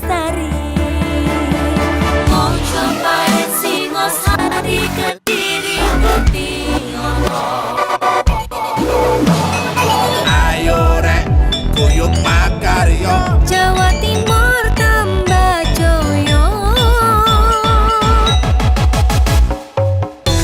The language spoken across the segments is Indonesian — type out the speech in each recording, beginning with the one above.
lestari. Mau cobain Singosari, Kediri, Kediri. Ayo rek, kuyuk makaryo. Jawa Timur tambah joyo.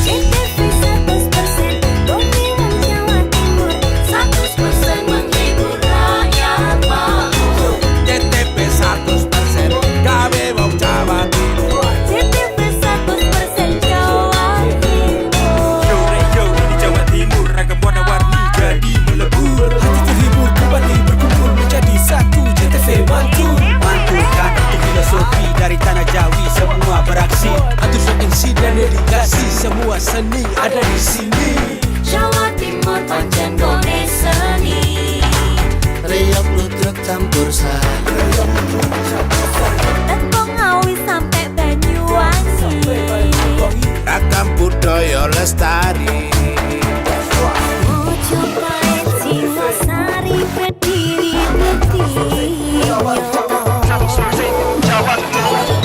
CTV 100% Bumi Wong Jawa Timur, 100% menghibur rakyat makmur. CTP 100% gawe wong Jawa Timur. CTV 100% Jawa Timur. Yo di Jawa Timur ragam warna-warni jadi melebur. Hati terhibur kembali berkumpul menjadi satu. JTV mantu mantulkan itu filosofi dari tanah Jawi, semua beraksi atur MC dan dedikasi, semua seni ada di sini. Jawa Timur pancen gone seni. Riok ludruk campur sari. Tembung Ngawi sampai Banyuwangi. Ragam budaya lestari. Mau cobain Singosari, Kediri, Kediri.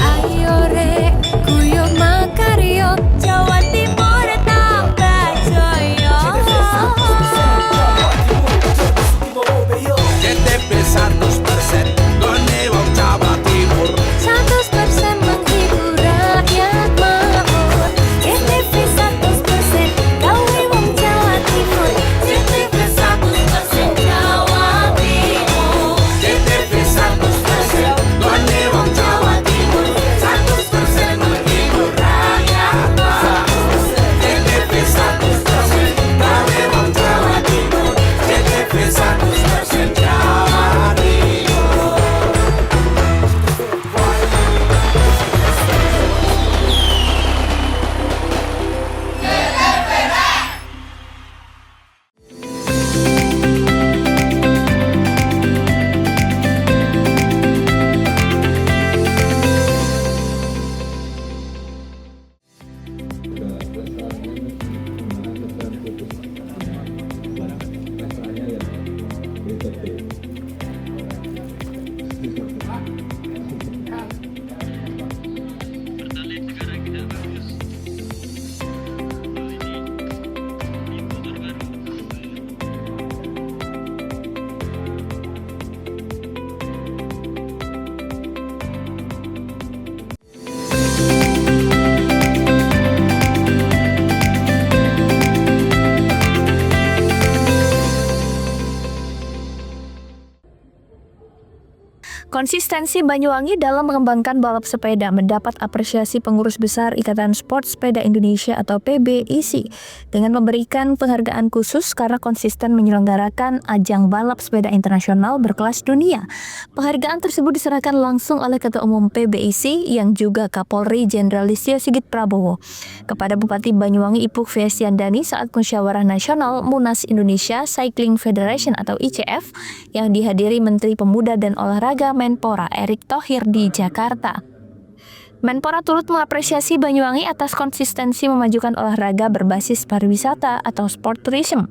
Ayo rek, kuyuk makaryo. Jawa Timur tambah joyo. CTP 100% gone wong Jawa Timur. 100% menghibur rakyat makmur. CTV 100% gawe wong Jawa Timur. CTV 100% Jawa Timur. CTP 100% gone wong Jawa Timur. 100% menghibur rakyat makmur. CTP 100% gawe wong Jawa Timur. CTP 100% Jawa Timur. Konsistensi Banyuwangi dalam mengembangkan balap sepeda mendapat apresiasi Pengurus Besar Ikatan Sport Sepeda Indonesia atau PBIC dengan memberikan penghargaan khusus karena konsisten menyelenggarakan ajang balap sepeda internasional berkelas dunia. Penghargaan tersebut diserahkan langsung oleh Ketua Umum PBIC yang juga Kapolri Jenderal Listio Sigit Prabowo kepada Bupati Banyuwangi Ipuk Fesyandani saat Musyawarah Nasional Munas Indonesia Cycling Federation atau ICF yang dihadiri Menteri Pemuda dan Olahraga Menpora Erick Thohir di Jakarta. Menpora turut mengapresiasi Banyuwangi atas konsistensi memajukan olahraga berbasis pariwisata atau sport tourism.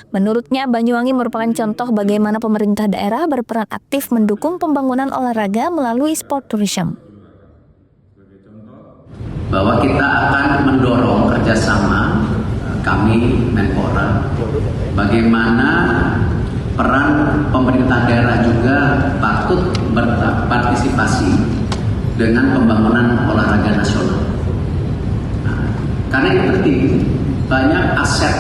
Menurutnya, Banyuwangi merupakan contoh bagaimana pemerintah daerah berperan aktif mendukung pembangunan olahraga melalui sport tourism. Bahwa kita akan mendorong kerjasama kami Menpora, bagaimana peran pemerintah daerah juga patut berpartisipasi dengan pembangunan olahraga nasional. Nah, karena itu penting, banyak aset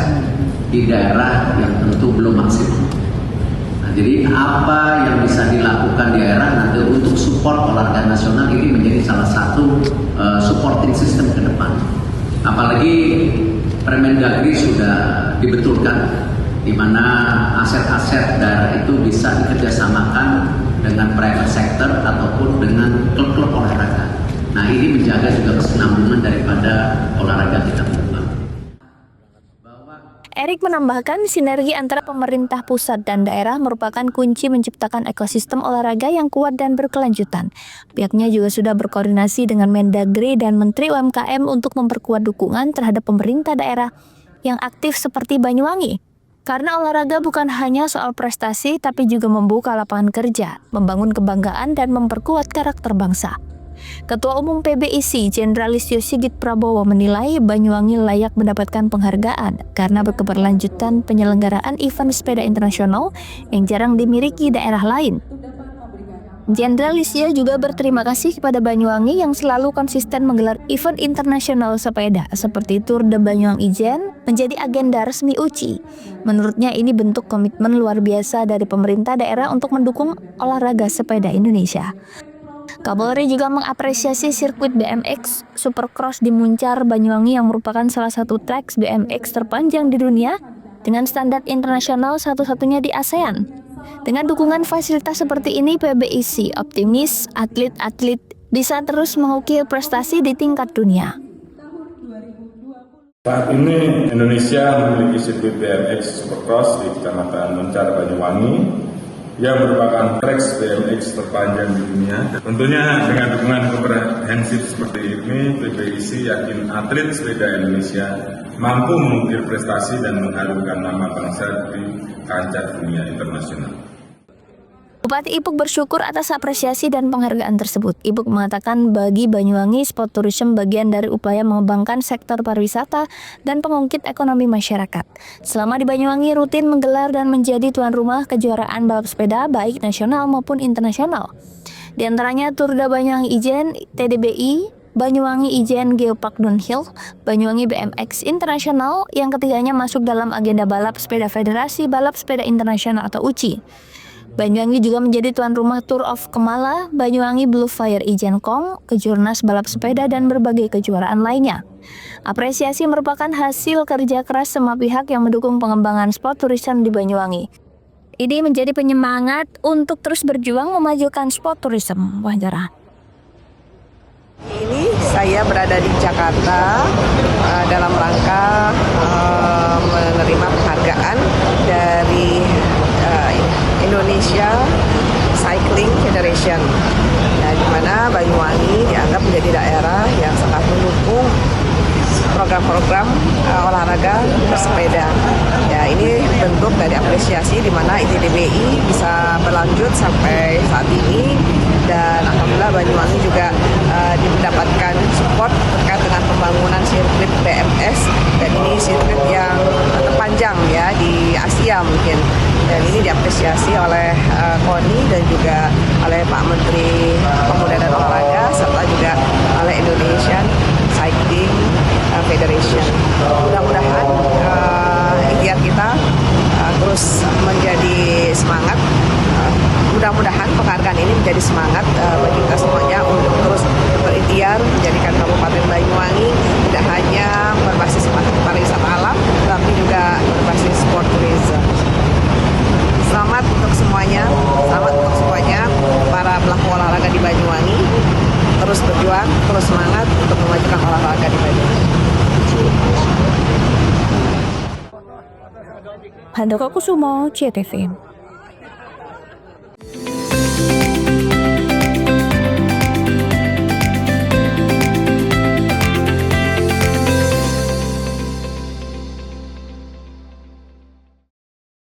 di daerah yang tentu belum maksimal. Nah, jadi apa yang bisa dilakukan di daerah nanti untuk support olahraga nasional ini menjadi salah satu supporting system ke depan. Apalagi Permendagri sudah dibetulkan di mana aset-aset daerah itu bisa dikerjasamakan dengan private sector ataupun dengan klub-klub olahraga. Nah, ini menjaga juga kesinambungan daripada olahraga kita ke depan. Erick menambahkan sinergi antara pemerintah pusat dan daerah merupakan kunci menciptakan ekosistem olahraga yang kuat dan berkelanjutan. Pihaknya juga sudah berkoordinasi dengan Mendagri dan Menteri UMKM untuk memperkuat dukungan terhadap pemerintah daerah yang aktif seperti Banyuwangi. Karena olahraga bukan hanya soal prestasi, tapi juga membuka lapangan kerja, membangun kebanggaan, dan memperkuat karakter bangsa. Ketua Umum PBIC, Jenderalistio Sigit Prabowo menilai Banyuwangi layak mendapatkan penghargaan karena berkeberlanjutan penyelenggaraan event sepeda internasional yang jarang dimiliki daerah lain. Jenderalistio juga berterima kasih kepada Banyuwangi yang selalu konsisten menggelar event internasional sepeda seperti Tour de Banyuang Ijen menjadi agenda resmi UCI. Menurutnya ini bentuk komitmen luar biasa dari pemerintah daerah untuk mendukung olahraga sepeda Indonesia. Kapolri juga mengapresiasi sirkuit BMX Supercross di Muncar, Banyuwangi yang merupakan salah satu trek BMX terpanjang di dunia dengan standar internasional satu-satunya di ASEAN. Dengan dukungan fasilitas seperti ini, PBIC optimis atlet-atlet bisa terus mengukir prestasi di tingkat dunia. Saat ini Indonesia memiliki sirkuit BMX Supercross di Kecamatan Muncar, Banyuwangi yang merupakan trek BMX terpanjang di dunia. Tentunya dengan dukungan komprehensif seperti ini, PBIC yakin atlet sepeda Indonesia mampu mengukir prestasi dan mengharumkan nama bangsa di kancah dunia internasional. Bupati Ipuk bersyukur atas apresiasi dan penghargaan tersebut. Ipuk mengatakan bagi Banyuwangi, sport tourism bagian dari upaya mengembangkan sektor pariwisata dan pengungkit ekonomi masyarakat. Selama di Banyuwangi rutin menggelar dan menjadi tuan rumah kejuaraan balap sepeda baik nasional maupun internasional. Di antaranya Tour de Banyuwangi Ijen TDBI, Banyuwangi Ijen Geopark Downhill, Banyuwangi BMX Internasional yang ketiganya masuk dalam agenda balap sepeda Federasi Balap Sepeda Internasional atau UCI. Banyuwangi juga menjadi tuan rumah Tour of Kemala, Banyuwangi Blue Fire Ijen Kong, Kejurnas balap sepeda dan berbagai kejuaraan lainnya. Apresiasi merupakan hasil kerja keras semua pihak yang mendukung pengembangan sport tourism di Banyuwangi. Ini menjadi penyemangat untuk terus berjuang memajukan sport tourism. Wawancara. Ini saya berada di Jakarta dalam rangka menerima penghargaan dari Indonesia Cycling Federation, di mana Banyuwangi dianggap menjadi daerah yang sangat mendukung program-program olahraga bersepeda. Ya, ini bentuk dari apresiasi di mana ITDBI bisa berlanjut sampai saat ini, dan alhamdulillah Banyuwangi juga mendapatkan support terkait dengan pembangunan sirkuit BMS, dan ini sirkuit yang terpanjang ya di Asia mungkin. Dan ini diapresiasi oleh KONI dan juga oleh Pak Menteri Pemuda dan Olahraga serta juga oleh Indonesian Cycling Federation. Mudah-mudahan ikhtiar kita terus menjadi semangat. Mudah-mudahan penghargaan ini menjadi semangat bagi kita semuanya untuk terus berikhtiar menjadikan Kabupaten Banyuwangi tidak hanya berbasis pariwisata alam, tapi juga berbasis sport tourism. Selamat untuk semuanya, para pelaku olahraga di Banyuwangi. Terus berjuang, terus semangat untuk memajukan olahraga di Banyuwangi. Handoko Kusumo, CTV.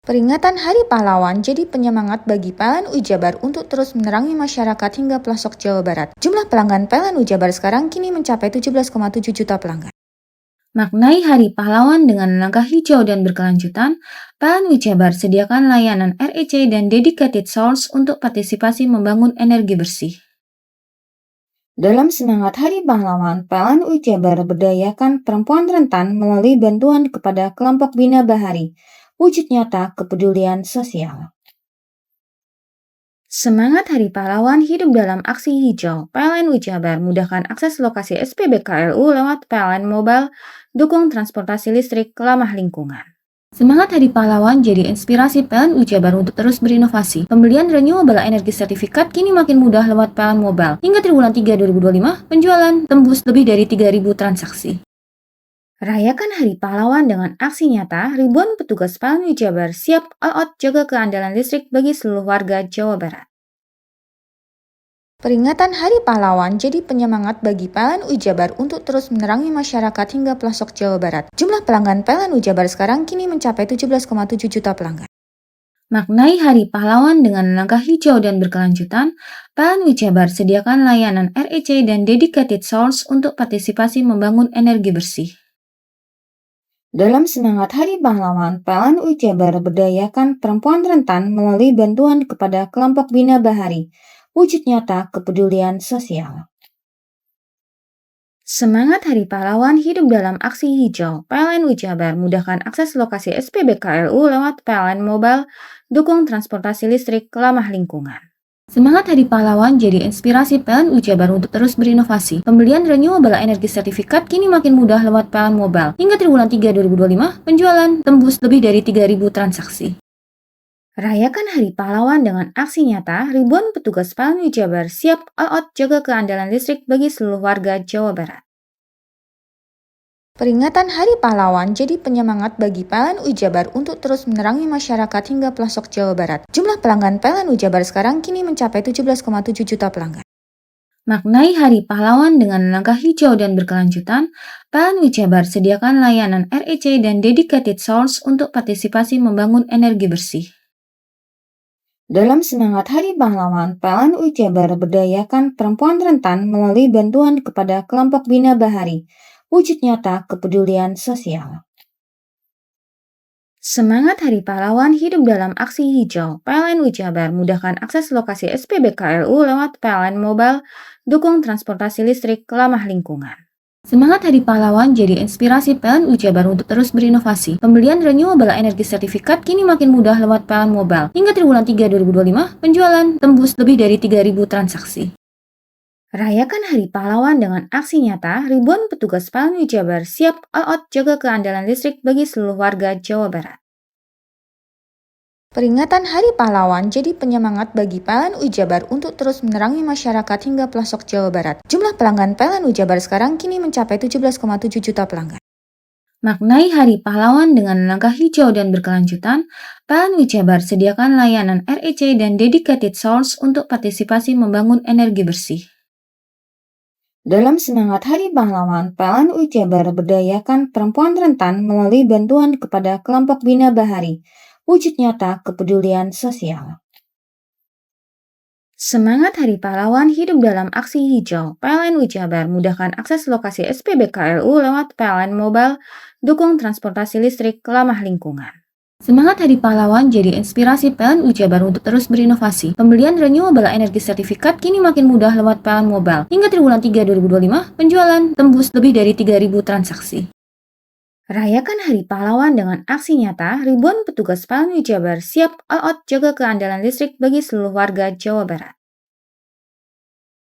Peringatan Hari Pahlawan jadi penyemangat bagi PLN Jabar untuk terus menerangi masyarakat hingga pelosok Jawa Barat. Jumlah pelanggan PLN Jabar sekarang kini mencapai 17,7 juta pelanggan. Maknai Hari Pahlawan dengan langkah hijau dan berkelanjutan, PLN Jabar sediakan layanan REC dan dedicated source untuk partisipasi membangun energi bersih. Dalam semangat Hari Pahlawan, PLN Jabar berdayakan perempuan rentan melalui bantuan kepada kelompok Bina Bahari. Wujud nyata kepedulian sosial. Semangat Hari Pahlawan hidup dalam aksi hijau. PLN Jabar mudahkan akses lokasi SPBKLU lewat PLN Mobile, dukung transportasi listrik ramah lingkungan. Semangat Hari Pahlawan jadi inspirasi PLN Jabar untuk terus berinovasi. Pembelian renewable energy sertifikat kini makin mudah lewat PLN Mobile. Hingga triwulan 3 2025, penjualan tembus lebih dari 3.000 transaksi. Rayakan Hari Pahlawan dengan aksi nyata, ribuan petugas PLN Jabar siap all out jaga keandalan listrik bagi seluruh warga Jawa Barat. Peringatan Hari Pahlawan jadi penyemangat bagi PLN Jabar untuk terus menerangi masyarakat hingga pelosok Jawa Barat. Jumlah pelanggan PLN Jabar sekarang kini mencapai 17,7 juta pelanggan. Maknai Hari Pahlawan dengan langkah hijau dan berkelanjutan, PLN Jabar sediakan layanan REC dan dedicated source untuk partisipasi membangun energi bersih. Dalam semangat Hari Pahlawan, PLN Jabar berdayakan perempuan rentan melalui bantuan kepada kelompok Bina Bahari, wujud nyata kepedulian sosial. Semangat Hari Pahlawan hidup dalam aksi hijau. PLN Jabar mudahkan akses lokasi SPBKLU lewat PLN Mobile, dukung transportasi listrik ramah lingkungan. Semangat Hari Pahlawan jadi inspirasi PLN Jabar untuk terus berinovasi. Pembelian renewable energy sertifikat kini makin mudah lewat PLN Mobile. Hingga triwulan 3 2025, penjualan tembus lebih dari 3.000 transaksi. Rayakan Hari Pahlawan dengan aksi nyata, ribuan petugas PLN Jabar siap all out jaga keandalan listrik bagi seluruh warga Jawa Barat. Peringatan Hari Pahlawan jadi penyemangat bagi PLN Jabar untuk terus menerangi masyarakat hingga pelosok Jawa Barat. Jumlah pelanggan PLN Jabar sekarang kini mencapai 17,7 juta pelanggan. Maknai Hari Pahlawan dengan langkah hijau dan berkelanjutan, PLN Jabar sediakan layanan REC dan dedicated source untuk partisipasi membangun energi bersih. Dalam semangat Hari Pahlawan, PLN Jabar berdayakan perempuan rentan melalui bantuan kepada kelompok Bina Bahari, wujud nyata kepedulian sosial. Semangat Hari Pahlawan hidup dalam aksi hijau. PLN Jabar mudahkan akses lokasi SPBKLU lewat PLN Mobile, dukung transportasi listrik ramah lingkungan. Semangat Hari Pahlawan jadi inspirasi PLN Jabar untuk terus berinovasi. Pembelian renewable energy sertifikat kini makin mudah lewat PLN Mobile. Hingga triwulan 3 2025, penjualan tembus lebih dari 3.000 transaksi. Rayakan Hari Pahlawan dengan aksi nyata, ribuan petugas PLN Jabar siap all out jaga keandalan listrik bagi seluruh warga Jawa Barat. Peringatan Hari Pahlawan jadi penyemangat bagi PLN Jabar untuk terus menerangi masyarakat hingga pelosok Jawa Barat. Jumlah pelanggan PLN Jabar sekarang kini mencapai 17,7 juta pelanggan. Maknai Hari Pahlawan dengan langkah hijau dan berkelanjutan, PLN Jabar sediakan layanan REC dan dedicated source untuk partisipasi membangun energi bersih. Dalam semangat Hari Pahlawan, PLN Jabar berdayakan perempuan rentan melalui bantuan kepada kelompok Bina Bahari, wujud nyata kepedulian sosial. Semangat Hari Pahlawan hidup dalam aksi hijau. PLN Jabar mudahkan akses lokasi SPBKLU lewat PLN Mobile, dukung transportasi listrik ramah lingkungan. Semangat Hari Pahlawan jadi inspirasi PLN Jabar untuk terus berinovasi. Pembelian renewable energy sertifikat kini makin mudah lewat PLN Mobile. Hingga triwulan 3 2025, penjualan tembus lebih dari 3.000 transaksi. Rayakan Hari Pahlawan dengan aksi nyata, ribuan petugas PLN Jabar siap all out jaga keandalan listrik bagi seluruh warga Jawa Barat.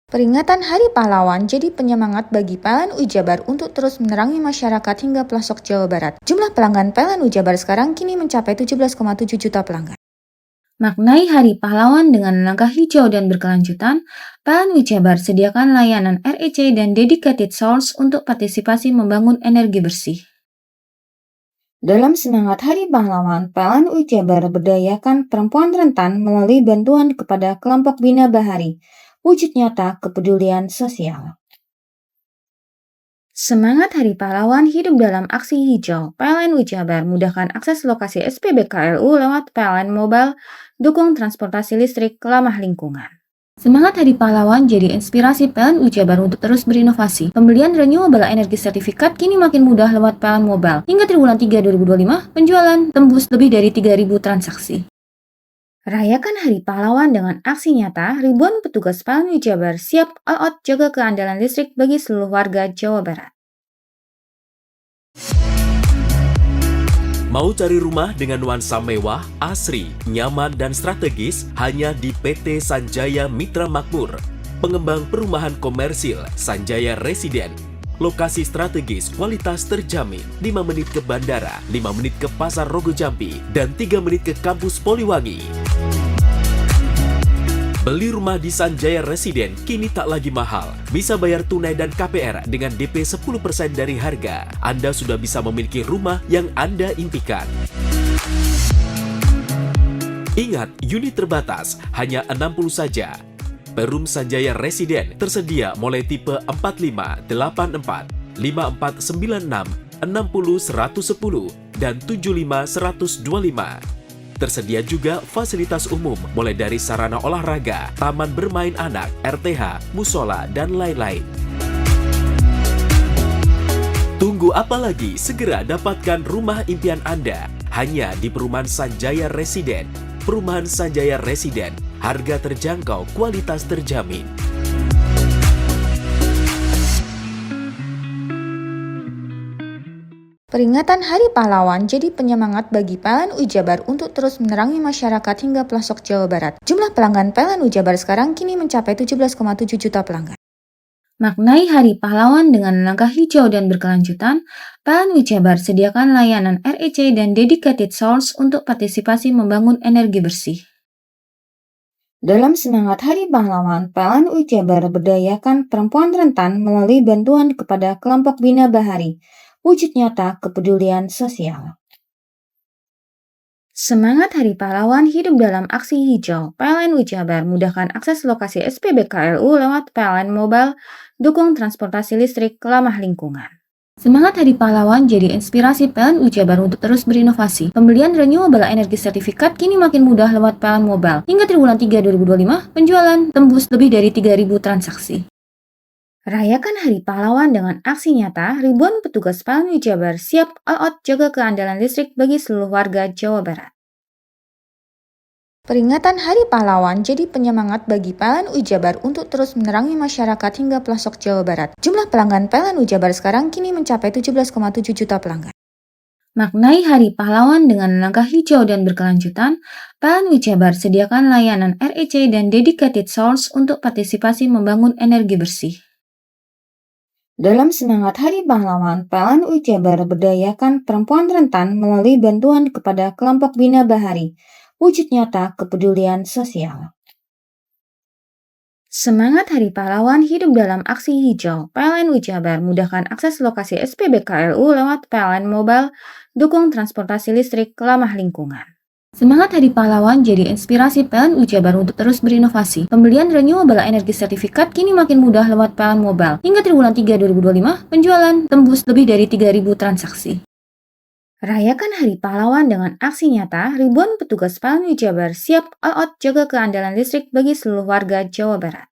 Peringatan Hari Pahlawan jadi penyemangat bagi PLN Jabar untuk terus menerangi masyarakat hingga pelosok Jawa Barat. Jumlah pelanggan PLN Jabar sekarang kini mencapai 17,7 juta pelanggan. Maknai Hari Pahlawan dengan langkah hijau dan berkelanjutan, PLN Jabar sediakan layanan REC dan dedicated source untuk partisipasi membangun energi bersih. Dalam semangat Hari Pahlawan, PLN Jabar berdayakan perempuan rentan melalui bantuan kepada kelompok Bina Bahari, wujud nyata kepedulian sosial. Semangat Hari Pahlawan hidup dalam aksi hijau. PLN Jabar mudahkan akses lokasi SPBKLU lewat PLN Mobile, dukung transportasi listrik ramah lingkungan. Semangat Hari Pahlawan jadi inspirasi PLN Jabar untuk terus berinovasi. Pembelian renewable energy sertifikat kini makin mudah lewat PLN Mobile. Hingga triwulan 3 2025, penjualan tembus lebih dari 3.000 transaksi. Rayakan Hari Pahlawan dengan aksi nyata, ribuan petugas PLN Jabar siap all out jaga keandalan listrik bagi seluruh warga Jawa Barat. Mau cari rumah dengan nuansa mewah, asri, nyaman, dan strategis hanya di PT Sanjaya Mitra Makmur. Pengembang perumahan komersil Sanjaya Residen. Lokasi strategis, kualitas terjamin. 5 menit ke bandara, 5 menit ke Pasar Rogo Jampi, dan 3 menit ke kampus Poliwangi. Beli rumah di Sanjaya Residen kini tak lagi mahal. Bisa bayar tunai dan KPR dengan DP 10% dari harga. Anda sudah bisa memiliki rumah yang Anda impikan. Ingat, unit terbatas, hanya 60 saja. Perum Sanjaya Residen tersedia mulai tipe 45, 84, 5496, 60 110, dan 75 125. Tersedia juga fasilitas umum mulai dari sarana olahraga, taman bermain anak, RTH, musola, dan lain-lain. Tunggu apa lagi? Segera dapatkan rumah impian Anda hanya di Perumahan Sanjaya Residen. Perumahan Sanjaya Residen, harga terjangkau, kualitas terjamin. Peringatan Hari Pahlawan jadi penyemangat bagi PLN Ujabar untuk terus menerangi masyarakat hingga pelosok Jawa Barat. Jumlah pelanggan PLN Ujabar sekarang kini mencapai 17,7 juta pelanggan. Maknai Hari Pahlawan dengan langkah hijau dan berkelanjutan, PLN Ujabar sediakan layanan REC dan dedicated source untuk partisipasi membangun energi bersih. Dalam semangat Hari Pahlawan, PLN Ujabar berdayakan perempuan rentan melalui bantuan kepada kelompok Bina Bahari, wujud nyata kepedulian sosial. Semangat Hari Pahlawan hidup dalam aksi hijau. PLN Ujabar mudahkan akses lokasi SPBKLU lewat PLN Mobile, dukung transportasi listrik ramah lingkungan. Semangat Hari Pahlawan jadi inspirasi PLN Ujabar untuk terus berinovasi. Pembelian renewable energy sertifikat kini makin mudah lewat PLN Mobile. Hingga triwulan 3 2025, penjualan tembus lebih dari 3.000 transaksi. Rayakan Hari Pahlawan dengan aksi nyata, ribuan petugas PLN Ujabar siap all out jaga keandalan listrik bagi seluruh warga Jawa Barat. Peringatan Hari Pahlawan jadi penyemangat bagi PLN Ujabar untuk terus menerangi masyarakat hingga pelosok Jawa Barat. Jumlah pelanggan PLN Ujabar sekarang kini mencapai 17,7 juta pelanggan. Maknai Hari Pahlawan dengan langkah hijau dan berkelanjutan, PLN Ujabar sediakan layanan REC dan dedicated source untuk partisipasi membangun energi bersih. Dalam semangat Hari Pahlawan, PLN Ujabar berdayakan perempuan rentan melalui bantuan kepada kelompok Bina Bahari, wujud nyata kepedulian sosial. Semangat Hari Pahlawan hidup dalam aksi hijau. PLN Ujabar mudahkan akses lokasi SPBKLU lewat PLN Mobile, dukung transportasi listrik ramah lingkungan. Semangat Hari Pahlawan jadi inspirasi PLN Ujabar untuk terus berinovasi. Pembelian renewable energy sertifikat kini makin mudah lewat PLN Mobile. Hingga triwulan 3 2025, penjualan tembus lebih dari 3.000 transaksi. Rayakan Hari Pahlawan dengan aksi nyata, ribuan petugas PLN Ujabar siap all out jaga keandalan listrik bagi seluruh warga Jawa Barat.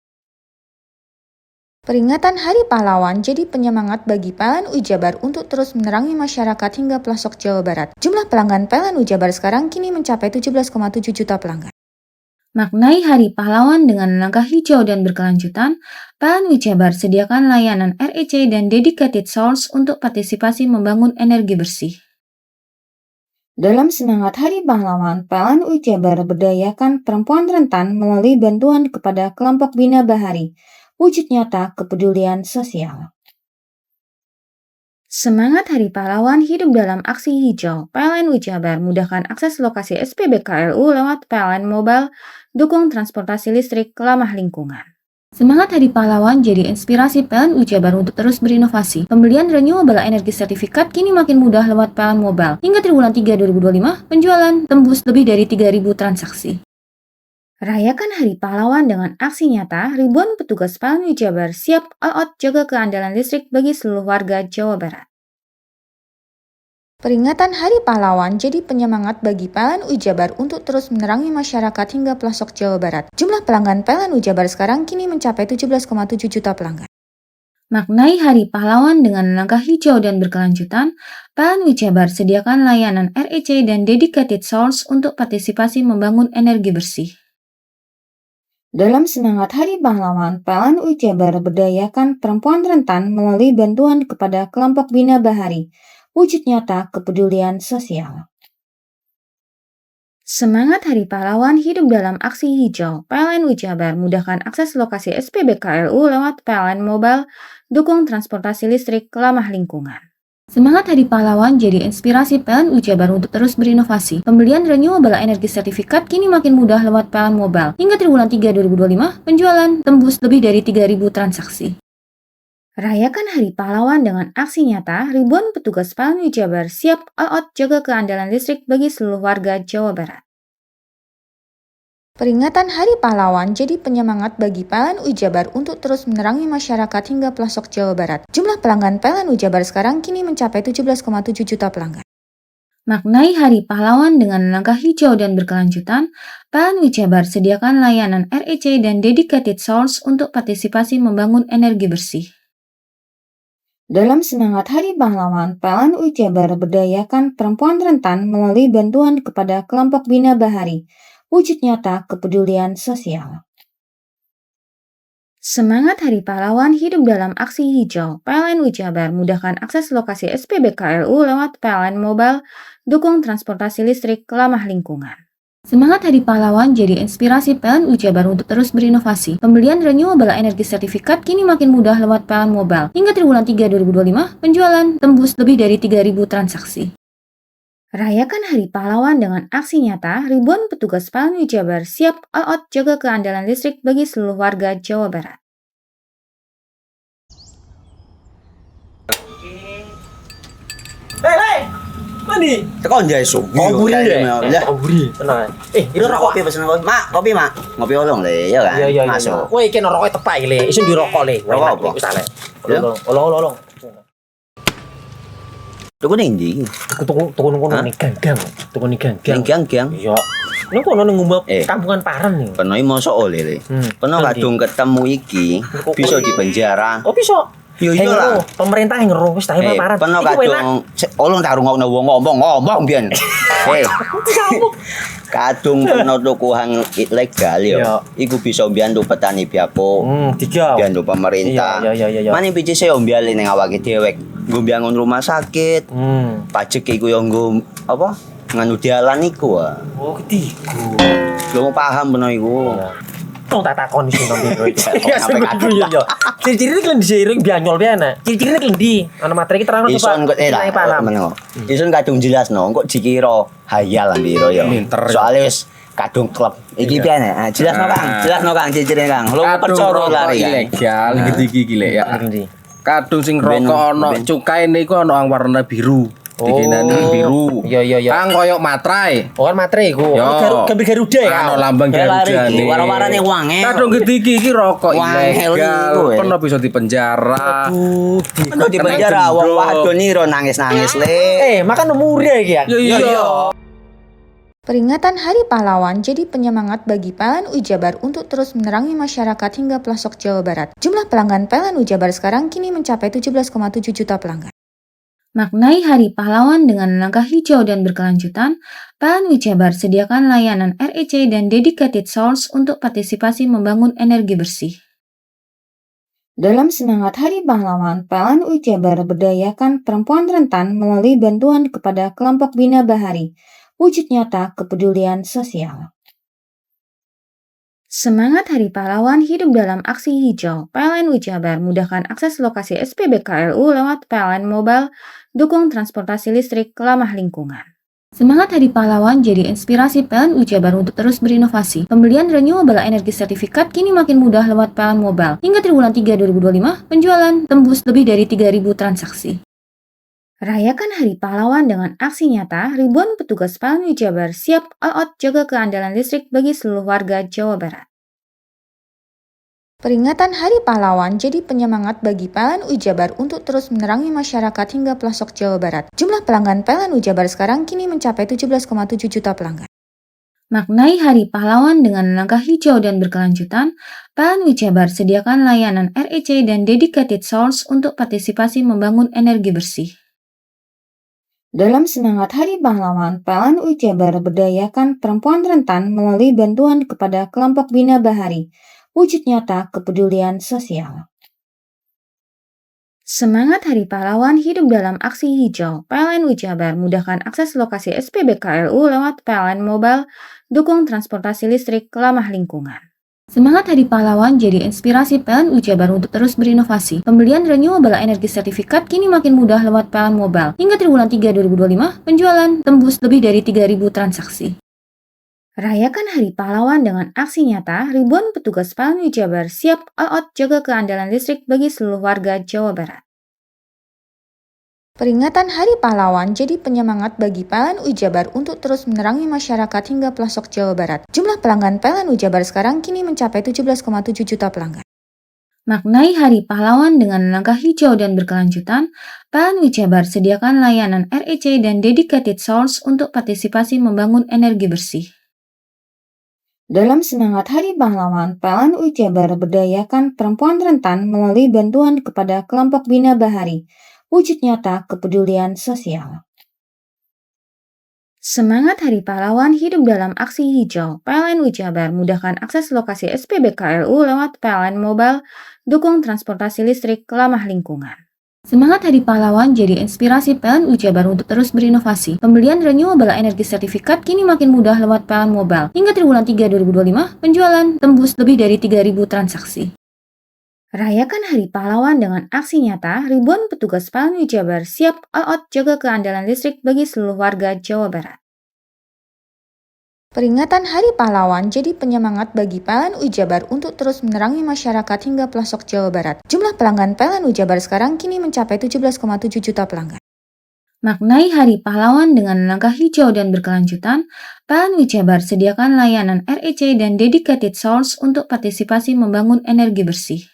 Peringatan Hari Pahlawan jadi penyemangat bagi PLN Ujabar untuk terus menerangi masyarakat hingga pelosok Jawa Barat. Jumlah pelanggan PLN Ujabar sekarang kini mencapai 17,7 juta pelanggan. Maknai Hari Pahlawan dengan langkah hijau dan berkelanjutan, PLN Ujabar sediakan layanan REC dan dedicated source untuk partisipasi membangun energi bersih. Dalam semangat Hari Pahlawan, PLN Ujabar berdayakan perempuan rentan melalui bantuan kepada kelompok Bina Bahari, wujud nyata kepedulian sosial. Semangat Hari Pahlawan hidup dalam aksi hijau. PLN Ujabar mudahkan akses lokasi SPBKLU lewat PLN Mobile, dukung transportasi listrik ramah lingkungan. Semangat Hari Pahlawan jadi inspirasi PLN Ujabar untuk terus berinovasi. Pembelian renewable energy sertifikat kini makin mudah lewat PLN Mobile. Hingga triwulan 3 2025, penjualan tembus lebih dari 3.000 transaksi. Rayakan Hari Pahlawan dengan aksi nyata, ribuan petugas PLN Ujabar siap all out jaga keandalan listrik bagi seluruh warga Jawa Barat. Peringatan Hari Pahlawan jadi penyemangat bagi PLN Ujabar untuk terus menerangi masyarakat hingga pelosok Jawa Barat. Jumlah pelanggan PLN Ujabar sekarang kini mencapai 17,7 juta pelanggan. Maknai Hari Pahlawan dengan langkah hijau dan berkelanjutan, PLN Ujabar sediakan layanan REC dan dedicated source untuk partisipasi membangun energi bersih. Dalam semangat Hari Pahlawan, PLN Ujabar berdayakan perempuan rentan melalui bantuan kepada kelompok Bina Bahari, wujud nyata kepedulian sosial. Semangat Hari Pahlawan hidup dalam aksi hijau. PLN Ujabar mudahkan akses lokasi SPBKLU lewat PLN Mobile, dukung transportasi listrik ramah lingkungan. Semangat Hari Pahlawan jadi inspirasi PLN Ujabar untuk terus berinovasi. Pembelian renewable energy sertifikat kini makin mudah lewat PLN Mobile. Hingga triwulan 3 2025, penjualan tembus lebih dari 3.000 transaksi. Rayakan Hari Pahlawan dengan aksi nyata, ribuan petugas PLN Ujabar siap all out jaga keandalan listrik bagi seluruh warga Jawa Barat. Peringatan Hari Pahlawan jadi penyemangat bagi PLN Ujabar untuk terus menerangi masyarakat hingga pelosok Jawa Barat. Jumlah pelanggan PLN Ujabar sekarang kini mencapai 17,7 juta pelanggan. Maknai Hari Pahlawan dengan langkah hijau dan berkelanjutan, PLN Ujabar sediakan layanan REC dan dedicated source untuk partisipasi membangun energi bersih. Dalam semangat Hari Pahlawan, PLN Ujabar berdayakan perempuan rentan melalui bantuan kepada kelompok Bina Bahari, wujud nyata kepedulian sosial. Semangat Hari Pahlawan hidup dalam aksi hijau. PLN Ujabar mudahkan akses lokasi SPBKLU lewat PLN Mobile, dukung transportasi listrik ramah lingkungan. Semangat Hari Pahlawan jadi inspirasi PLN Ujabar untuk terus berinovasi. Pembelian renewable energy sertifikat kini makin mudah lewat PLN Mobile. Hingga triwulan 3 2025, penjualan tembus lebih dari 3.000 transaksi. Rayakan Hari Pahlawan dengan aksi nyata, ribuan petugas PLN Ujabar siap all out jaga keandalan listrik bagi seluruh warga Jawa Barat. Hei, mandi. Tekan jaya su. Buri ya. Buri. Tenang. Ini rokok kopi pesen kopi. Mak, kopi mak. Ngopi olong le, ya kan? Iya. Masuk. Woi, iki rokok tepak le. Isin dirokok le. Rokok apa? Wis ale. Olong. Tuku ning ndi? Tuku ning gang. Tuku ning gang. Gang. Iya. Ning kono ning ngumbat kampungan Paren nih. Peno mosok oleh le. Peno kadung ketemu iki bisa dipenjara. Oh, bisa. Yo iya lah. Pemerintah yang ngeru wis ta Paren. Peno kadung olong tak rungokno wong ngomong biyen. Kadung peno tuku hang ilegal yo. Iku bisa mbiyantu petani biapo. Tiga. Mbiyantu pemerintah. Iya. Mane picise yo mbiali ning awake dhewe. Nggo mbangun rumah sakit. Pajak iku yo nggo apa? Nganu dalan iku. Oh, ketiku. Lu paham peno iku. Tong tak takon iso nang biro iki. Iya. Ciri-ciri iki diseiring bianyol piye Ciri-ciri iki ndi? Ana materi iki terang coba. Ison kok meneng. Ison kadung jelasno, kok dikira hayal biro yo. Soale wis kadung klub. Iki piye nek? Jelasno Kang ciri-cirine Kang. Lu percaya lari ilegal iki lek ya. Kadung sing rokok ana cukae niku ana warna biru. Dikenani biru. Iya. Kang koyo matrai. Oh, kan matrai iku. Gambar Garuda ya. Ana lambang Garuda. Warna-warnane wange. Kadung gedhi iki rokok ilegal. Pernah bisa dipenjara. Pernah dipenjara wong wadon iro nangis-nangis le. Makan murah iki ya. Iya. Peringatan Hari Pahlawan jadi penyemangat bagi PLN Ujabar untuk terus menerangi masyarakat hingga pelosok Jawa Barat. Jumlah pelanggan PLN Ujabar sekarang kini mencapai 17,7 juta pelanggan. Maknai Hari Pahlawan dengan langkah hijau dan berkelanjutan, PLN Ujabar sediakan layanan REC dan dedicated source untuk partisipasi membangun energi bersih. Dalam semangat Hari Pahlawan, PLN Ujabar berdayakan perempuan rentan melalui bantuan kepada kelompok Bina Bahari, wujud nyata kepedulian sosial. Semangat Hari Pahlawan hidup dalam aksi hijau. PLN Ujabar mudahkan akses lokasi SPBKLU lewat PLN Mobile, dukung transportasi listrik ramah lingkungan. Semangat Hari Pahlawan jadi inspirasi PLN Ujabar untuk terus berinovasi. Pembelian renewable energy sertifikat kini makin mudah lewat PLN Mobile. Hingga triwulan 3 2025, penjualan tembus lebih dari 3.000 transaksi. Rayakan Hari Pahlawan dengan aksi nyata, ribuan petugas PLN Ujabar siap all out jaga keandalan listrik bagi seluruh warga Jawa Barat. Peringatan Hari Pahlawan jadi penyemangat bagi PLN Ujabar untuk terus menerangi masyarakat hingga pelosok Jawa Barat. Jumlah pelanggan PLN Ujabar sekarang kini mencapai 17,7 juta pelanggan. Maknai Hari Pahlawan dengan langkah hijau dan berkelanjutan, PLN Ujabar sediakan layanan REC dan dedicated source untuk partisipasi membangun energi bersih. Dalam semangat Hari Pahlawan, PLN Ujabar berdayakan perempuan rentan melalui bantuan kepada kelompok Bina Bahari, wujud nyata kepedulian sosial. Semangat Hari Pahlawan hidup dalam aksi hijau. PLN Ujabar mudahkan akses lokasi SPBKLU lewat PLN Mobile, dukung transportasi listrik ramah lingkungan. Semangat Hari Pahlawan jadi inspirasi PLN Ujabar untuk terus berinovasi. Pembelian renewable energy sertifikat kini makin mudah lewat PLN Mobile. Hingga triwulan 3 2025, penjualan tembus lebih dari 3.000 transaksi. Rayakan Hari Pahlawan dengan aksi nyata, ribuan petugas PLN Ujabar siap all out jaga keandalan listrik bagi seluruh warga Jawa Barat. Peringatan Hari Pahlawan jadi penyemangat bagi PLN Ujabar untuk terus menerangi masyarakat hingga pelosok Jawa Barat. Jumlah pelanggan PLN Ujabar sekarang kini mencapai 17,7 juta pelanggan. Maknai Hari Pahlawan dengan langkah hijau dan berkelanjutan, PLN Ujabar sediakan layanan REC dan dedicated source untuk partisipasi membangun energi bersih. Dalam semangat Hari Pahlawan, PLN Ujabar berdayakan perempuan rentan melalui bantuan kepada kelompok Bina Bahari, wujud nyata kepedulian sosial. Semangat Hari Pahlawan hidup dalam aksi hijau. PLN Ujabar mudahkan akses lokasi SPBKLU lewat PLN Mobile, dukung transportasi listrik ramah lingkungan. Semangat Hari Pahlawan jadi inspirasi PLN Ujabar untuk terus berinovasi. Pembelian renewable energy sertifikat kini makin mudah lewat PLN Mobile. Hingga triwulan 3 2025, penjualan tembus lebih dari 3.000 transaksi. Rayakan Hari Pahlawan dengan aksi nyata, ribuan petugas PLN Ujabar siap all out jaga keandalan listrik bagi seluruh warga Jawa Barat. Peringatan Hari Pahlawan jadi penyemangat bagi PLN Ujabar untuk terus menerangi masyarakat hingga pelosok Jawa Barat. Jumlah pelanggan PLN Ujabar sekarang kini mencapai 17,7 juta pelanggan. Maknai Hari Pahlawan dengan langkah hijau dan berkelanjutan, PLN Ujabar sediakan layanan REC dan dedicated source untuk partisipasi membangun energi bersih.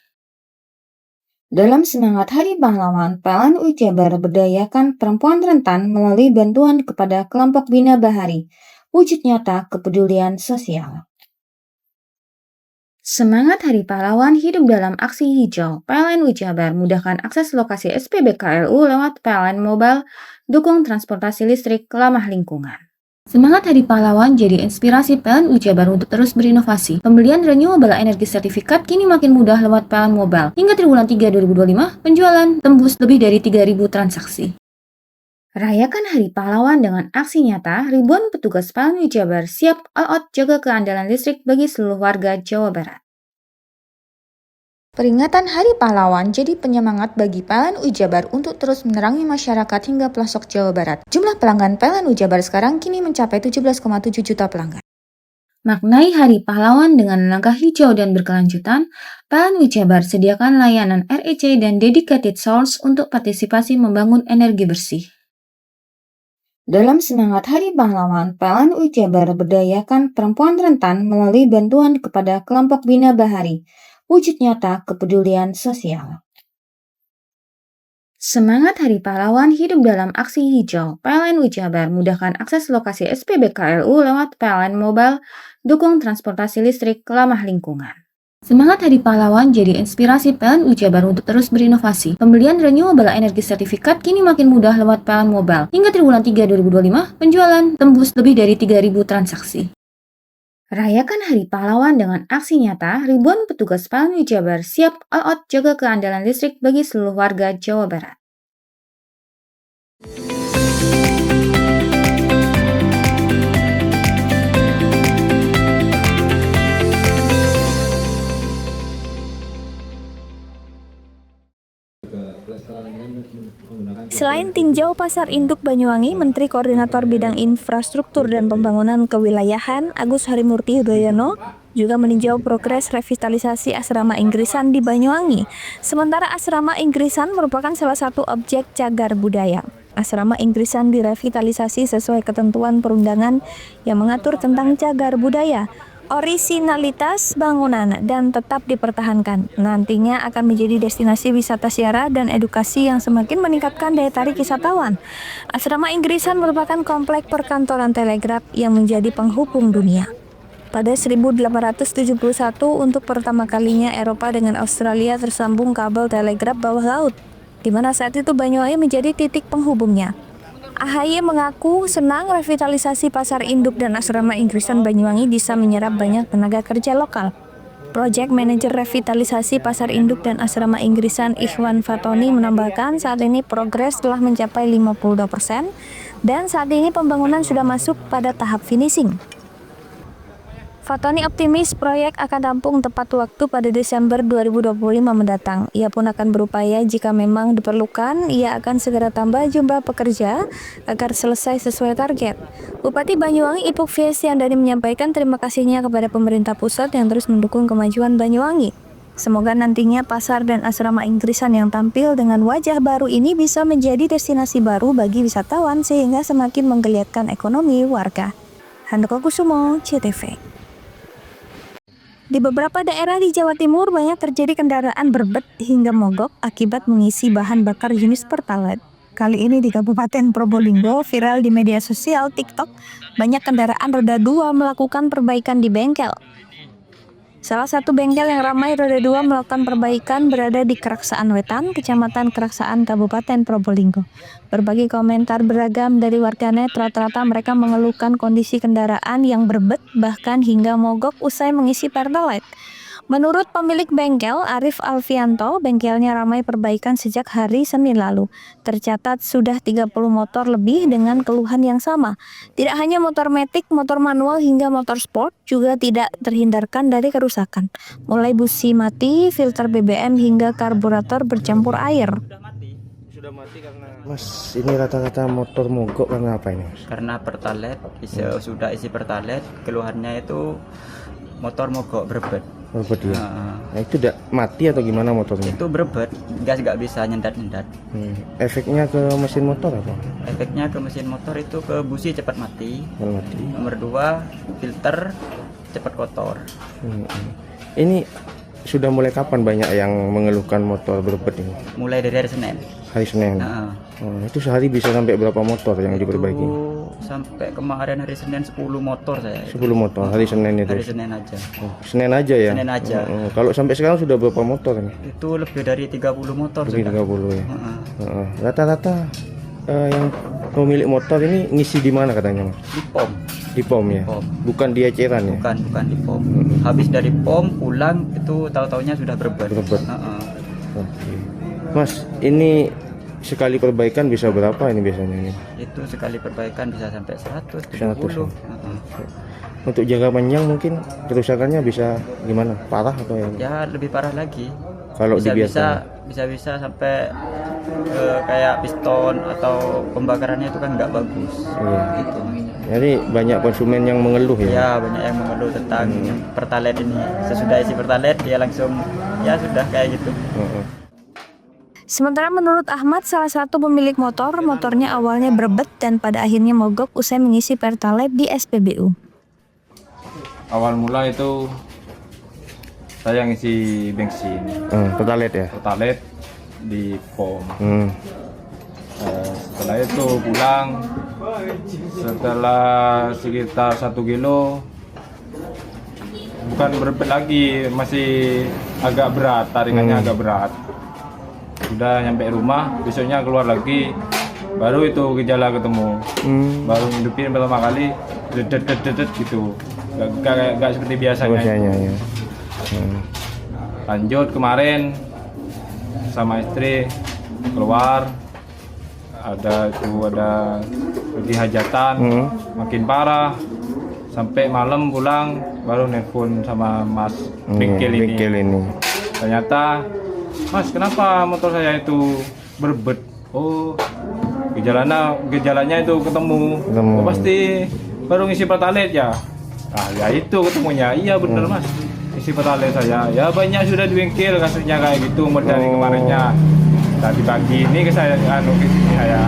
Dalam semangat Hari Pahlawan, PLN Ujabar berdayakan perempuan rentan melalui bantuan kepada kelompok Bina Bahari, wujud nyata kepedulian sosial. Semangat Hari Pahlawan hidup dalam aksi hijau. PLN Ujabar mudahkan akses lokasi SPBKLU lewat PLN Mobile, dukung transportasi listrik ramah lingkungan. Semangat Hari Pahlawan jadi inspirasi PLN Ujabar untuk terus berinovasi. Pembelian renewable energy sertifikat kini makin mudah lewat PLN Mobile. Hingga triwulan 3 2025, penjualan tembus lebih dari 3.000 transaksi. Rayakan Hari Pahlawan dengan aksi nyata, ribuan petugas PLN Ujabar siap all out jaga keandalan listrik bagi seluruh warga Jawa Barat. Peringatan Hari Pahlawan jadi penyemangat bagi PLN Ujabar untuk terus menerangi masyarakat hingga pelosok Jawa Barat. Jumlah pelanggan PLN Ujabar sekarang kini mencapai 17,7 juta pelanggan. Maknai Hari Pahlawan dengan langkah hijau dan berkelanjutan, PLN Ujabar sediakan layanan REC dan dedicated source untuk partisipasi membangun energi bersih. Dalam semangat Hari Pahlawan, PLN Ujabar berdayakan perempuan rentan melalui bantuan kepada kelompok Bina Bahari, wujud nyata kepedulian sosial. Semangat Hari Pahlawan hidup dalam aksi hijau. PLN Ujabar mudahkan akses lokasi SPBKLU lewat PLN Mobile, dukung transportasi listrik ramah lingkungan. Semangat Hari Pahlawan jadi inspirasi PLN Ujabar untuk terus berinovasi. Pembelian renewable energy sertifikat kini makin mudah lewat PLN Mobile. Hingga triwulan 3 2025, penjualan tembus lebih dari 3.000 transaksi. Rayakan Hari Pahlawan dengan aksi nyata, ribuan petugas PLN Ujabar siap all out jaga keandalan listrik bagi seluruh warga Jawa Barat. Selain tinjau Pasar Induk Banyuwangi, Menteri Koordinator Bidang Infrastruktur dan Pembangunan Kewilayahan Agus Harimurti Yudhoyono juga meninjau progres revitalisasi Asrama Inggrisan di Banyuwangi. Sementara Asrama Inggrisan merupakan salah satu objek cagar budaya. Asrama Inggrisan direvitalisasi sesuai ketentuan perundangan yang mengatur tentang cagar budaya. Orisinalitas bangunan dan tetap dipertahankan. Nantinya akan menjadi destinasi wisata ziarah dan edukasi yang semakin meningkatkan daya tarik wisatawan. Asrama Inggrisan merupakan komplek perkantoran telegraf yang menjadi penghubung dunia. Pada 1871, untuk pertama kalinya Eropa dengan Australia tersambung kabel telegraf bawah laut, di mana saat itu Banyuwangi menjadi titik penghubungnya. AHY mengaku senang revitalisasi Pasar Induk dan Asrama Inggrisan Banyuwangi bisa menyerap banyak tenaga kerja lokal. Project Manager Revitalisasi Pasar Induk dan Asrama Inggrisan Ikhwan Fatoni menambahkan saat ini progres telah mencapai 52% dan saat ini pembangunan sudah masuk pada tahap finishing. Fatoni optimis proyek akan rampung tepat waktu pada Desember 2025 mendatang. Ia pun akan berupaya jika memang diperlukan, ia akan segera tambah jumlah pekerja agar selesai sesuai target. Bupati Banyuwangi Ipuk Fiesiandani menyampaikan terima kasihnya kepada pemerintah pusat yang terus mendukung kemajuan Banyuwangi. Semoga nantinya pasar dan asrama Inggrisan yang tampil dengan wajah baru ini bisa menjadi destinasi baru bagi wisatawan sehingga semakin menggeliatkan ekonomi warga. Handoko Kusumo, CTV. Di beberapa daerah di Jawa Timur banyak terjadi kendaraan berbet hingga mogok akibat mengisi bahan bakar jenis Pertalite. Kali ini di Kabupaten Probolinggo, viral di media sosial TikTok, banyak kendaraan roda 2 melakukan perbaikan di bengkel. Salah satu bengkel yang ramai roda 2 melakukan perbaikan berada di Keraksaan Wetan, Kecamatan Keraksaan, Kabupaten Probolinggo. Berbagai komentar beragam dari warganet, rata-rata mereka mengeluhkan kondisi kendaraan yang berbet bahkan hingga mogok usai mengisi Pertalite. Menurut pemilik bengkel, Arif Alfianto, bengkelnya ramai perbaikan sejak hari Senin lalu. Tercatat sudah 30 motor lebih dengan keluhan yang sama. Tidak hanya motor matic, motor manual hingga motor sport juga tidak terhindarkan dari kerusakan. Mulai busi mati, filter BBM hingga karburator bercampur air. Mas, ini rata-rata motor mogok karena apa ini, Mas? Karena Pertalite, sudah isi Pertalite, keluhannya itu motor mogok berbet. Berbet ya? Nah, itu udah mati atau gimana motornya? Itu berbet, gas nggak bisa nyendat-nyendat. Efeknya ke mesin motor apa? Efeknya ke mesin motor itu ke busi cepat mati. Mati. Nomor 2, filter cepat kotor. Ini sudah mulai kapan banyak yang mengeluhkan motor berbet ini? Mulai dari hari Senin. Hari Senin? Itu sehari bisa sampai berapa motor yang diperbaiki? Sampai kemarin hari Senin 10 motor saya. 10 motor hari Senin itu? Hari Senin aja. Senin aja ya? Senin aja. Kalau sampai sekarang sudah berapa motor ini? Itu lebih dari 30 motor. Lebih 30 ya? Rata-rata yang pemilik motor ini ngisi di mana katanya, Mas? Di pom. Di pom ya? Bukan di eceran ya? Bukan di pom. Habis dari pom pulang itu tahu-taunya sudah berbet. Mas, ini sekali perbaikan bisa berapa ini biasanya ini? Itu sekali perbaikan bisa sampai 100. Untuk jangka panjang mungkin kerusakannya bisa gimana? Parah atau ya? Ya lebih parah lagi. Kalau bisa sampai kayak piston atau pembakarannya itu kan nggak bagus. Gitu. Jadi banyak konsumen yang mengeluh ya? Ya banyak yang mengeluh tentang Pertalite ini. Sesudah isi Pertalite dia langsung ya sudah kayak gitu. Sementara menurut Ahmad, salah satu pemilik motornya awalnya berbet dan pada akhirnya mogok usai mengisi Pertalite di SPBU. Awal mula itu saya ngisi bensin. Pertalite ya? Pertalite di pom. Setelah itu pulang, setelah sekitar 1 kilo, bukan berbet lagi, masih agak berat, taringannya agak berat. Sudah nyampe rumah, besoknya keluar lagi, baru itu gejala ketemu. Baru hidupin pertama kali, dedet gitu, gak seperti biasanya. Lanjut kemarin sama istri keluar, ada pergi hajatan, makin parah. Sampai malam pulang, baru nelpon sama Mas bengkel ini. Ternyata, Mas, kenapa motor saya itu berbet? Oh, gejalanya itu ketemu. Oh, pasti baru ngisi Pertalite ya? Ah, ya itu ketemunya. Iya bener Mas, isi Pertalite saya. Ya banyak sudah di bengkel kasusnya kayak gitu dari kemarinnya. Tadi pagi ini ke saya saya.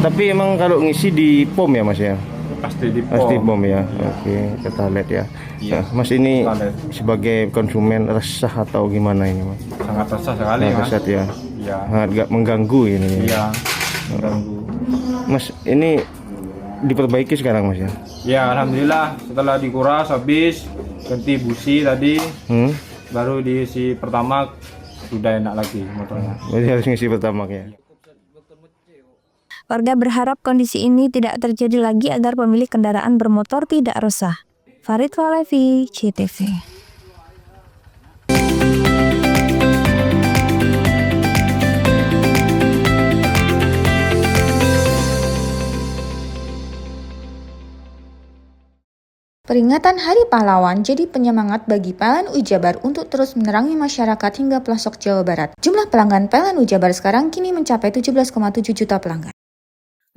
Tapi emang kalau ngisi di pom ya, Mas ya? Pasti di pom. Pasti pom ya. Oke, Pertalite ya. Iya. Mas ini sebagai konsumen resah atau gimana ini, Mas? Sangat resah sekali, Mas. Resah ya. Iya. Sangat gak mengganggu ini. Iya. Mengganggu. Mas, ini diperbaiki sekarang, Mas ya? Ya, alhamdulillah setelah dikuras habis ganti busi tadi. Baru diisi pertamax sudah enak lagi motornya. Berarti harus ngisi pertamax ya. Warga berharap kondisi ini tidak terjadi lagi agar pemilik kendaraan bermotor tidak resah. Farid Falevi, CTV. Peringatan Hari Pahlawan jadi penyemangat bagi PLN Jabar untuk terus menerangi masyarakat hingga pelosok Jawa Barat. Jumlah pelanggan PLN Jabar sekarang kini mencapai 17,7 juta pelanggan.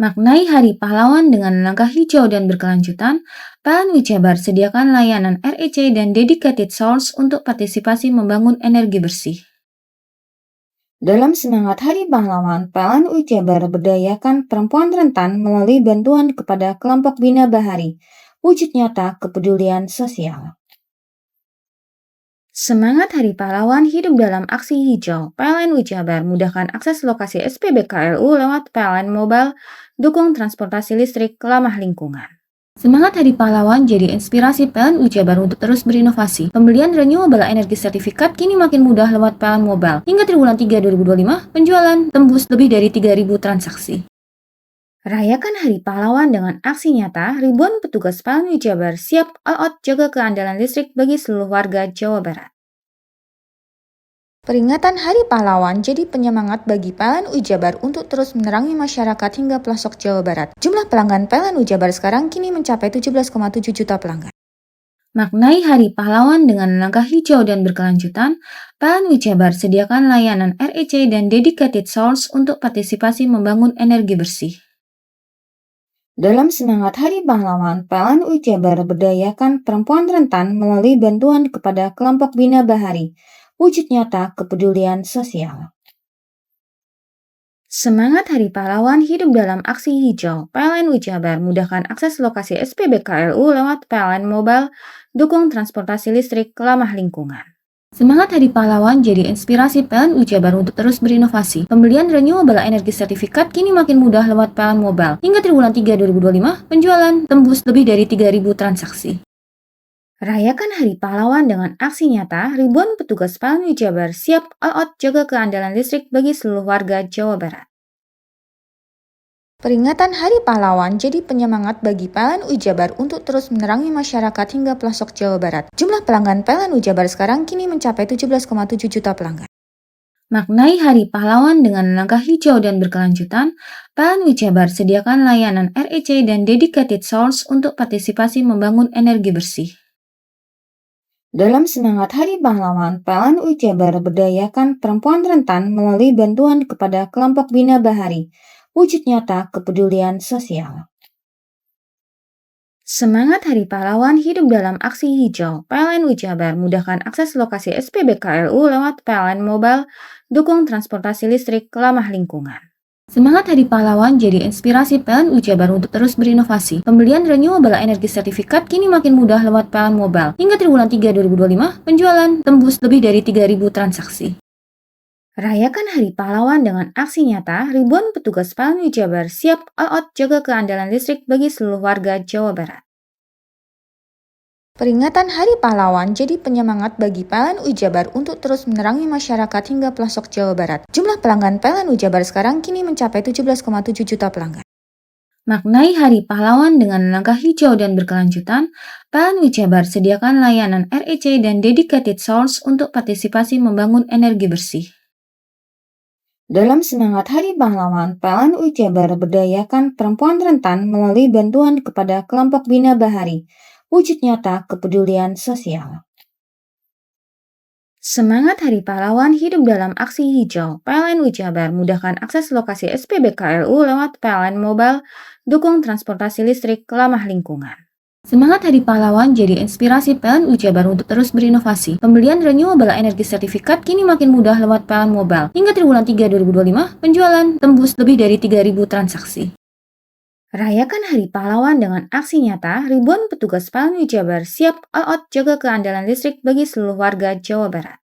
Maknai Hari Pahlawan dengan langkah hijau dan berkelanjutan, PLN Jabar sediakan layanan REC dan dedicated source untuk partisipasi membangun energi bersih. Dalam semangat Hari Pahlawan, PLN Jabar berdayakan perempuan rentan melalui bantuan kepada kelompok Bina Bahari, wujud nyata kepedulian sosial. Semangat Hari Pahlawan hidup dalam aksi hijau. PLN Jabar mudahkan akses lokasi SPBKLU lewat PLN Mobile, dukung transportasi listrik ramah lingkungan. Semangat Hari Pahlawan jadi inspirasi PLN Jabar untuk terus berinovasi. Pembelian renewable energy sertifikat kini makin mudah lewat PLN Mobile. Hingga triwulan 3 2025, penjualan tembus lebih dari 3.000 transaksi. Rayakan Hari Pahlawan dengan aksi nyata, ribuan petugas PLN Jabar siap all out jaga keandalan listrik bagi seluruh warga Jawa Barat. Peringatan Hari Pahlawan jadi penyemangat bagi PLN Jabar untuk terus menerangi masyarakat hingga pelosok Jawa Barat. Jumlah pelanggan PLN Jabar sekarang kini mencapai 17,7 juta pelanggan. Maknai Hari Pahlawan dengan langkah hijau dan berkelanjutan, PLN Jabar sediakan layanan REC dan dedicated source untuk partisipasi membangun energi bersih. Dalam semangat Hari Pahlawan, PLN Jabar berdayakan perempuan rentan melalui bantuan kepada kelompok Bina Bahari, wujud nyata kepedulian sosial. Semangat Hari Pahlawan hidup dalam aksi hijau. PLN Jabar mudahkan akses lokasi SPBKLU lewat PLN Mobile, dukung transportasi listrik ramah lingkungan. Semangat Hari Pahlawan jadi inspirasi PLN Jabar untuk terus berinovasi. Pembelian renewable energy sertifikat kini makin mudah lewat PLN Mobile. Hingga triwulan 3 2025, penjualan tembus lebih dari 3.000 transaksi. Rayakan Hari Pahlawan dengan aksi nyata, ribuan petugas PLN Jabar siap all out jaga keandalan listrik bagi seluruh warga Jawa Barat. Peringatan Hari Pahlawan jadi penyemangat bagi PLN Jabar untuk terus menerangi masyarakat hingga pelosok Jawa Barat. Jumlah pelanggan PLN Jabar sekarang kini mencapai 17,7 juta pelanggan. Maknai Hari Pahlawan dengan langkah hijau dan berkelanjutan, PLN Jabar sediakan layanan REC dan dedicated source untuk partisipasi membangun energi bersih. Dalam semangat Hari Pahlawan, PLN Jabar berdayakan perempuan rentan melalui bantuan kepada kelompok Bina Bahari, wujud nyata kepedulian sosial. Semangat Hari Pahlawan hidup dalam aksi hijau. PLN Jabar mudahkan akses lokasi SPBKLU lewat PLN Mobile, dukung transportasi listrik ramah lingkungan. Semangat Hari Pahlawan jadi inspirasi PLN Jabar untuk terus berinovasi. Pembelian renewable energy sertifikat kini makin mudah lewat PLN Mobile. Hingga triwulan 3 2025, penjualan tembus lebih dari 3.000 transaksi. Rayakan Hari Pahlawan dengan aksi nyata, ribuan petugas PLN Jabar siap all out jaga keandalan listrik bagi seluruh warga Jawa Barat. Peringatan Hari Pahlawan jadi penyemangat bagi PLN Jabar untuk terus menerangi masyarakat hingga pelosok Jawa Barat. Jumlah pelanggan PLN Jabar sekarang kini mencapai 17,7 juta pelanggan. Maknai Hari Pahlawan dengan langkah hijau dan berkelanjutan, PLN Jabar sediakan layanan REC dan dedicated source untuk partisipasi membangun energi bersih. Dalam semangat Hari Pahlawan, PLN Jabar berdayakan perempuan rentan melalui bantuan kepada kelompok Bina Bahari, wujud nyata kepedulian sosial. Semangat Hari Pahlawan hidup dalam aksi hijau. PLN Jabar mudahkan akses lokasi SPBKLU lewat PLN Mobile, dukung transportasi listrik ramah lingkungan. Semangat Hari Pahlawan jadi inspirasi PLN Jabar untuk terus berinovasi. Pembelian renewable energy sertifikat kini makin mudah lewat PLN Mobile. Hingga triwulan 3 2025, penjualan tembus lebih dari 3.000 transaksi. Rayakan Hari Pahlawan dengan aksi nyata, ribuan petugas PLN Jabar siap all out jaga keandalan listrik bagi seluruh warga Jawa Barat.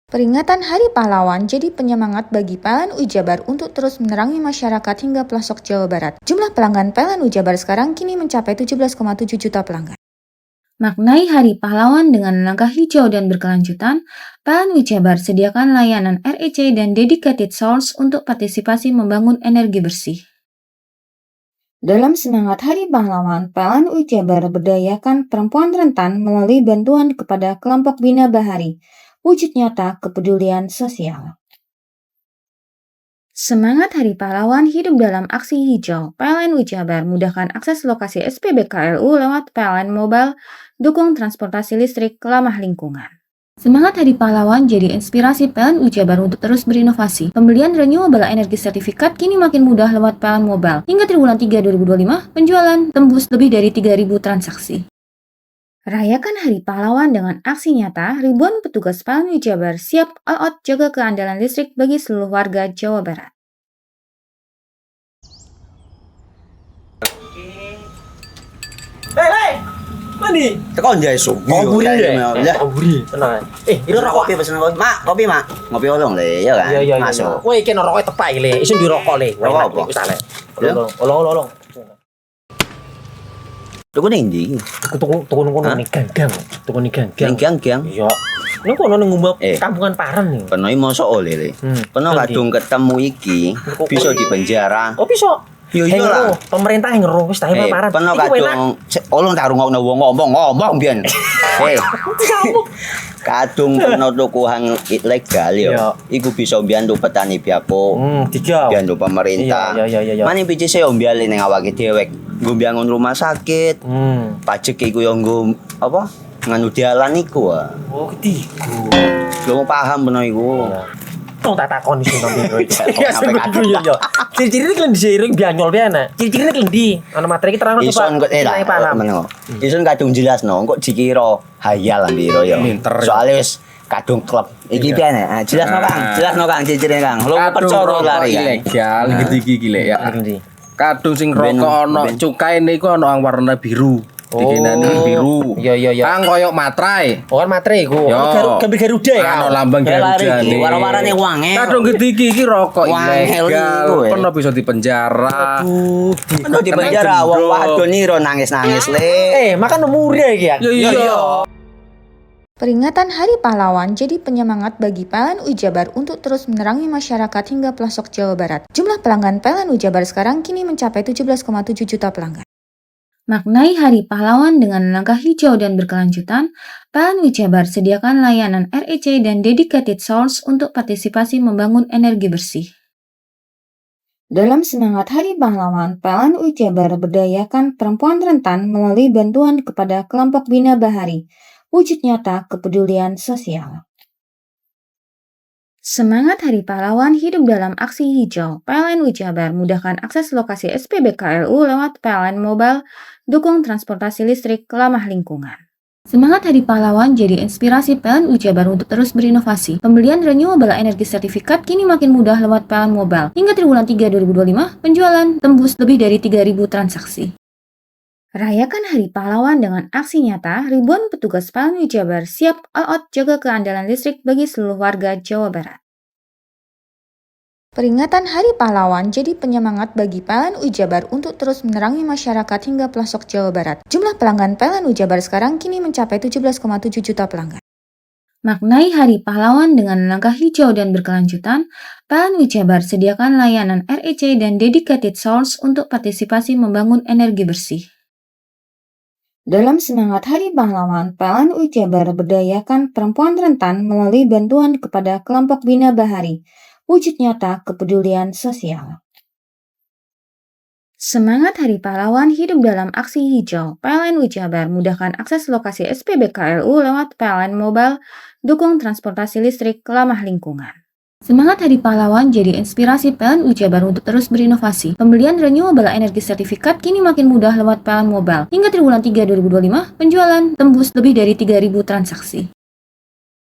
Peringatan Hari Pahlawan jadi penyemangat bagi PLN Jabar untuk terus menerangi masyarakat hingga pelosok Jawa Barat. Jumlah pelanggan PLN Jabar sekarang kini mencapai 17,7 juta pelanggan. Maknai Hari Pahlawan dengan langkah hijau dan berkelanjutan, PLN Jabar sediakan layanan REC dan dedicated source untuk partisipasi membangun energi bersih. Dalam semangat Hari Pahlawan, PLN Jabar berdayakan perempuan rentan melalui bantuan kepada kelompok Bina Bahari, wujud nyata kepedulian sosial. Semangat Hari Pahlawan hidup dalam aksi hijau. PLN Jabar mudahkan akses lokasi SPBKLU lewat PLN Mobile, dukung transportasi listrik ramah lingkungan. Semangat Hari Pahlawan jadi inspirasi PLN Jabar untuk terus berinovasi. Pembelian renewable energy sertifikat kini makin mudah lewat PLN Mobile. Hingga triwulan 3 2025, penjualan tembus lebih dari 3.000 transaksi. Rayakan Hari Pahlawan dengan aksi nyata, ribuan petugas PLN Jabar siap all out jaga keandalan listrik bagi seluruh warga Jawa Barat. Hei, mandi. Tekan jaya su. Koburi deh. Ya. Koburi. Tenang. Ini rokok pesen kopi. Mak, kopi, Mak. Ngopi olong le, ya kan? Iya. Masuk. Woi, iki rokoknya tepak le. Isun dirokok le. Rokok apa? Wis ale. Ya. Olong. Tuku ning ndi? Tuku ngono ning gang. Tuku ning gang. Ning gang. Iya. Nang kono ning ngumbat kampungan Paren nih. Peno mosok oleh le. Peno kadung ketemu iki bisa dipenjara. Oh, bisa. Yo iya lah. Pemerintah yang ngeru wis tahe Paren. Peno kadung olong tak rungokno wong ngomong biyen. Kadung peno tuku hang ilegal yo. Iku bisa mbiyantu petani biako. Mbiyantu pemerintah. Iya. Mane picise yo mbiali ning awake dhewek. Nggo mbiyangun rumah sakit. Pajak iku yo nggo apa? Nganu dalan iku ah. Oh, ketiku. Lu paham peno iku. Tong tak takon iso nang biro iki. Ya sampe yo. Ciri-cirine klen diseiring bianyol piye ana. Ciri-cirine klen ndi? Ana materi terangno coba. Ison kok lah. Ison kadung jelasno, kok dikira hayal lan biro yo. Soale wis kadung klub. Iki piye nek? Jelasno Kang, ciri-cirine Kang. Lu percaya lari ilegal iki lek ya. Kadung sing rokok ono cukaine iku ono warna biru. Dikenani biru. Iya. Kang koyo matrai. Oh, kan matrai iku. Gambar Garuda ya. Ono lambang Garuda. Warna-warnane wange. Kadung gedhi iki rokok ilegal. Peno bisa dipenjara. Peno dipenjara wong wadon iro nangis-nangis le. Makan murah iki ya. Iya. Peringatan Hari Pahlawan jadi penyemangat bagi PLN Jabar untuk terus menerangi masyarakat hingga pelosok Jawa Barat. Jumlah pelanggan PLN Jabar sekarang kini mencapai 17,7 juta pelanggan. Maknai Hari Pahlawan dengan langkah hijau dan berkelanjutan, PLN Jabar sediakan layanan REC dan dedicated source untuk partisipasi membangun energi bersih. Dalam semangat Hari Pahlawan, PLN Jabar berdayakan perempuan rentan melalui bantuan kepada kelompok Bina Bahari, wujud nyata kepedulian sosial. Semangat Hari Pahlawan hidup dalam aksi hijau. PLN Jabar mudahkan akses lokasi SPBKLU lewat PLN Mobile, dukung transportasi listrik ramah lingkungan. Semangat Hari Pahlawan jadi inspirasi PLN Jabar untuk terus berinovasi. Pembelian renewable energy sertifikat kini makin mudah lewat PLN Mobile. Hingga triwulan 3 2025, penjualan tembus lebih dari 3.000 transaksi. Rayakan Hari Pahlawan dengan aksi nyata, ribuan petugas PLN Jabar siap all out jaga keandalan listrik bagi seluruh warga Jawa Barat. Peringatan Hari Pahlawan jadi penyemangat bagi PLN Jabar untuk terus menerangi masyarakat hingga pelosok Jawa Barat. Jumlah pelanggan PLN Jabar sekarang kini mencapai 17,7 juta pelanggan. Maknai Hari Pahlawan dengan langkah hijau dan berkelanjutan, PLN Jabar sediakan layanan REC dan dedicated source untuk partisipasi membangun energi bersih. Dalam semangat Hari Pahlawan, PLN Jabar berdayakan perempuan rentan melalui bantuan kepada kelompok Bina Bahari, wujud nyata kepedulian sosial. Semangat Hari Pahlawan hidup dalam aksi hijau. PLN Jabar mudahkan akses lokasi SPBKLU lewat PLN Mobile, dukung transportasi listrik ramah lingkungan. Semangat Hari Pahlawan jadi inspirasi PLN Jabar untuk terus berinovasi. Pembelian renewable energy sertifikat kini makin mudah lewat PLN Mobile. Hingga triwulan 3 2025, penjualan tembus lebih dari 3.000 transaksi.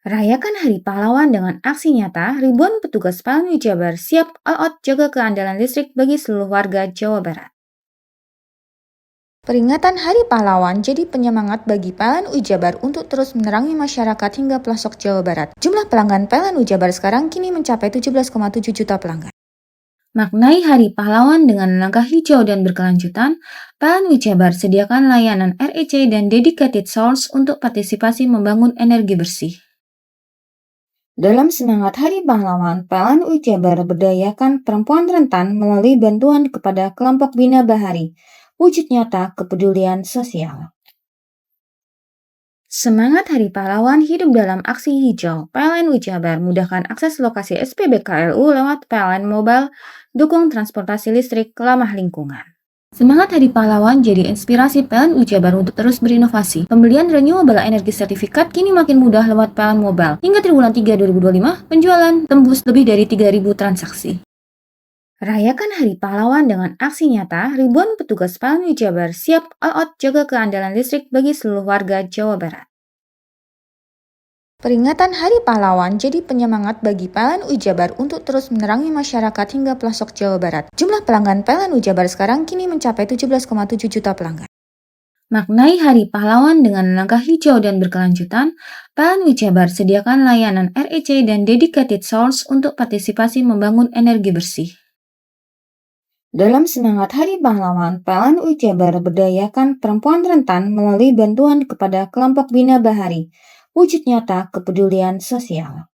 Rayakan Hari Pahlawan dengan aksi nyata, ribuan petugas PLN Jabar siap all out jaga keandalan listrik bagi seluruh warga Jawa Barat. Peringatan Hari Pahlawan jadi penyemangat bagi PLN Jabar untuk terus menerangi masyarakat hingga pelosok Jawa Barat. Jumlah pelanggan PLN Jabar sekarang kini mencapai 17,7 juta pelanggan. Maknai Hari Pahlawan dengan langkah hijau dan berkelanjutan, PLN Jabar sediakan layanan REC dan dedicated source untuk partisipasi membangun energi bersih. Dalam semangat Hari Pahlawan, PLN Jabar berdayakan perempuan rentan melalui bantuan kepada kelompok Bina Bahari, wujud nyata kepedulian sosial. Semangat Hari Pahlawan hidup dalam aksi hijau. PLN Jabar mudahkan akses lokasi SPBKLU lewat PLN Mobile, dukung transportasi listrik ramah lingkungan. Semangat Hari Pahlawan jadi inspirasi PLN Jabar untuk terus berinovasi. Pembelian renewable energy sertifikat kini makin mudah lewat PLN Mobile. Hingga triwulan 3 2025, penjualan tembus lebih dari 3.000 transaksi. Rayakan Hari Pahlawan dengan aksi nyata, ribuan petugas PLN Jabar siap all out jaga keandalan listrik bagi seluruh warga Jawa Barat. Peringatan Hari Pahlawan jadi penyemangat bagi PLN Jabar untuk terus menerangi masyarakat hingga pelosok Jawa Barat. Jumlah pelanggan PLN Jabar sekarang kini mencapai 17,7 juta pelanggan. Maknai Hari Pahlawan dengan langkah hijau dan berkelanjutan, PLN Jabar sediakan layanan REC dan dedicated source untuk partisipasi membangun energi bersih. Dalam semangat Hari Pahlawan, PLN Jabar berdayakan perempuan rentan melalui bantuan kepada kelompok Bina Bahari. Wujud nyata kepedulian sosial.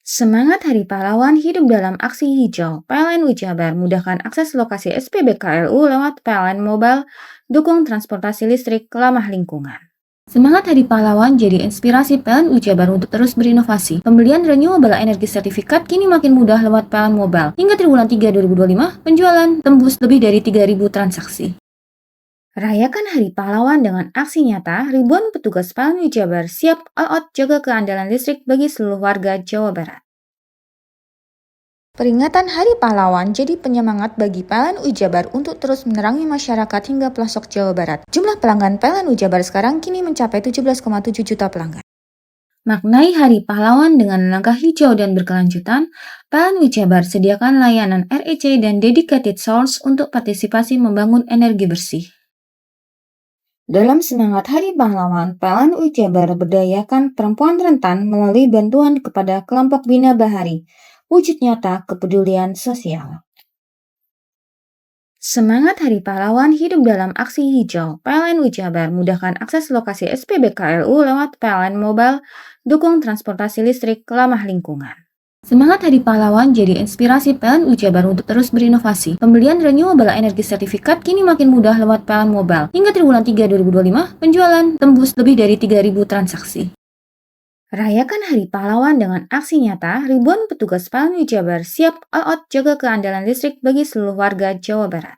Semangat Hari Pahlawan hidup dalam aksi hijau. PLN Jabar mudahkan akses lokasi SPBKLU lewat PLN Mobile, dukung transportasi listrik ramah lingkungan. Semangat Hari Pahlawan jadi inspirasi PLN Jabar untuk terus berinovasi. Pembelian renewable energy sertifikat kini makin mudah lewat PLN Mobile. Hingga triwulan 3 2025, penjualan tembus lebih dari 3.000 transaksi. Rayakan Hari Pahlawan dengan aksi nyata, ribuan petugas PLN Jabar siap all out jaga keandalan listrik bagi seluruh warga Jawa Barat. Peringatan Hari Pahlawan jadi penyemangat bagi PLN Jabar untuk terus menerangi masyarakat hingga pelosok Jawa Barat. Jumlah pelanggan PLN Jabar sekarang kini mencapai 17,7 juta pelanggan. Maknai Hari Pahlawan dengan langkah hijau dan berkelanjutan, PLN Jabar sediakan layanan REC dan dedicated source untuk partisipasi membangun energi bersih. Dalam semangat Hari Pahlawan, PLN Jabar berdayakan perempuan rentan melalui bantuan kepada kelompok Bina Bahari. Wujud nyata kepedulian sosial. Semangat Hari Pahlawan hidup dalam aksi hijau. PLN Jabar mudahkan akses lokasi SPBKLU lewat PLN Mobile, dukung transportasi listrik ramah lingkungan. Semangat Hari Pahlawan jadi inspirasi PLN Jabar untuk terus berinovasi. Pembelian renewable energy sertifikat kini makin mudah lewat PLN Mobile. Hingga triwulan 3 2025, penjualan tembus lebih dari 3.000 transaksi. Rayakan Hari Pahlawan dengan aksi nyata, ribuan petugas PLN Jabar siap all out jaga keandalan listrik bagi seluruh warga Jawa Barat.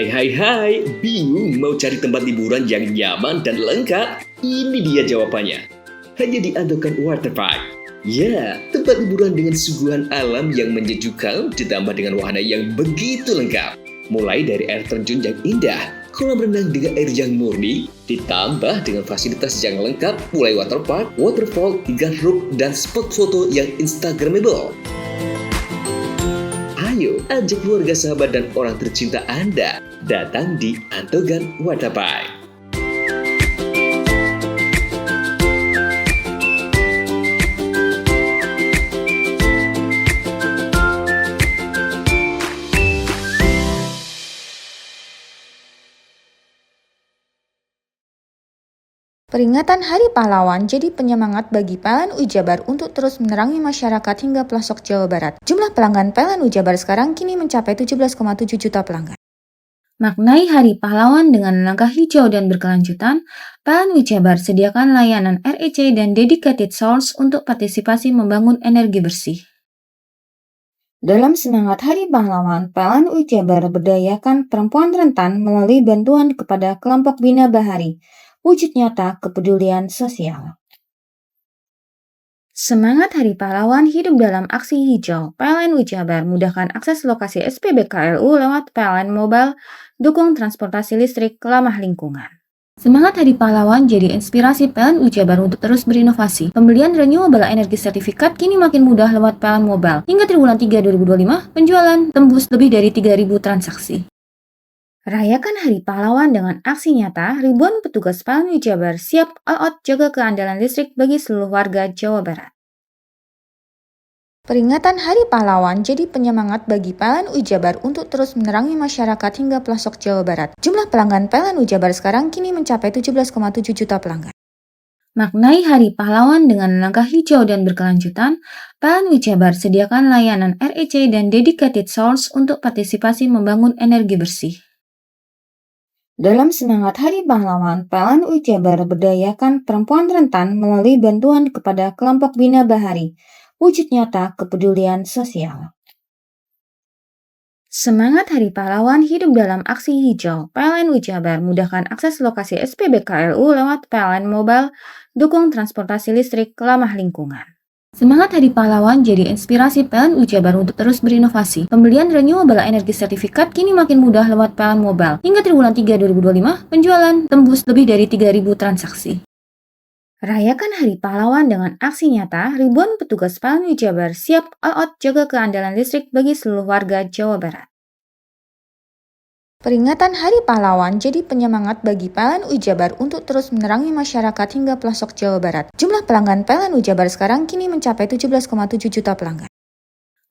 Hai, bingung mau cari tempat liburan yang nyaman dan lengkap? Ini dia jawabannya. Hanya di Andokan Waterpark. Ya, tempat liburan dengan suguhan alam yang menyejukkan ditambah dengan wahana yang begitu lengkap. Mulai dari air terjun yang indah, kolam renang dengan air yang murni, ditambah dengan fasilitas yang lengkap mulai waterpark, waterfall, hingga roof dan spot foto yang instagramable. Ayo, ajak keluarga, sahabat, dan orang tercinta Anda datang di Andokan Waterpark. Peringatan Hari Pahlawan jadi penyemangat bagi PLN Jabar untuk terus menerangi masyarakat hingga pelosok Jawa Barat. Jumlah pelanggan PLN Jabar sekarang kini mencapai 17,7 juta pelanggan. Maknai Hari Pahlawan dengan langkah hijau dan berkelanjutan, PLN Jabar sediakan layanan REC dan dedicated source untuk partisipasi membangun energi bersih. Dalam semangat Hari Pahlawan, PLN Jabar berdayakan perempuan rentan melalui bantuan kepada kelompok Bina Bahari. Wujud nyata kepedulian sosial. Semangat Hari Pahlawan hidup dalam aksi hijau. PLN Jabar mudahkan akses lokasi SPBKLU lewat PLN Mobile, dukung transportasi listrik ramah lingkungan. Semangat Hari Pahlawan jadi inspirasi PLN Jabar untuk terus berinovasi. Pembelian renewable energy sertifikat kini makin mudah lewat PLN Mobile. Hingga triwulan 3 2025, penjualan tembus lebih dari 3.000 transaksi. Rayakan Hari Pahlawan dengan aksi nyata, ribuan petugas PLN Jabar siap all out jaga keandalan listrik bagi seluruh warga Jawa Barat. Peringatan Hari Pahlawan jadi penyemangat bagi PLN Jabar untuk terus menerangi masyarakat hingga pelosok Jawa Barat. Jumlah pelanggan PLN Jabar sekarang kini mencapai 17,7 juta pelanggan. Maknai Hari Pahlawan dengan langkah hijau dan berkelanjutan, PLN Jabar sediakan layanan REC dan dedicated source untuk partisipasi membangun energi bersih. Dalam semangat Hari Pahlawan, PLN UI Jabar berdayakan perempuan rentan melalui bantuan kepada kelompok Bina Bahari, wujud nyata kepedulian sosial. Semangat Hari Pahlawan hidup dalam aksi hijau. PLN UI Jabar mudahkan akses lokasi SPBKLU lewat PLN Mobile, dukung transportasi listrik ramah lingkungan. Semangat Hari Pahlawan jadi inspirasi PLN UI Jabar untuk terus berinovasi. Pembelian renewable energy sertifikat kini makin mudah lewat PLN Mobile. Hingga triwulan 3 2025, penjualan tembus lebih dari 3.000 transaksi. Rayakan Hari Pahlawan dengan aksi nyata, ribuan petugas PLN UI Jabar siap all out jaga keandalan listrik bagi seluruh warga Jawa Barat. Peringatan Hari Pahlawan jadi penyemangat bagi PLN UI Jabar untuk terus menerangi masyarakat hingga pelosok Jawa Barat. Jumlah pelanggan PLN UI Jabar sekarang kini mencapai 17,7 juta pelanggan.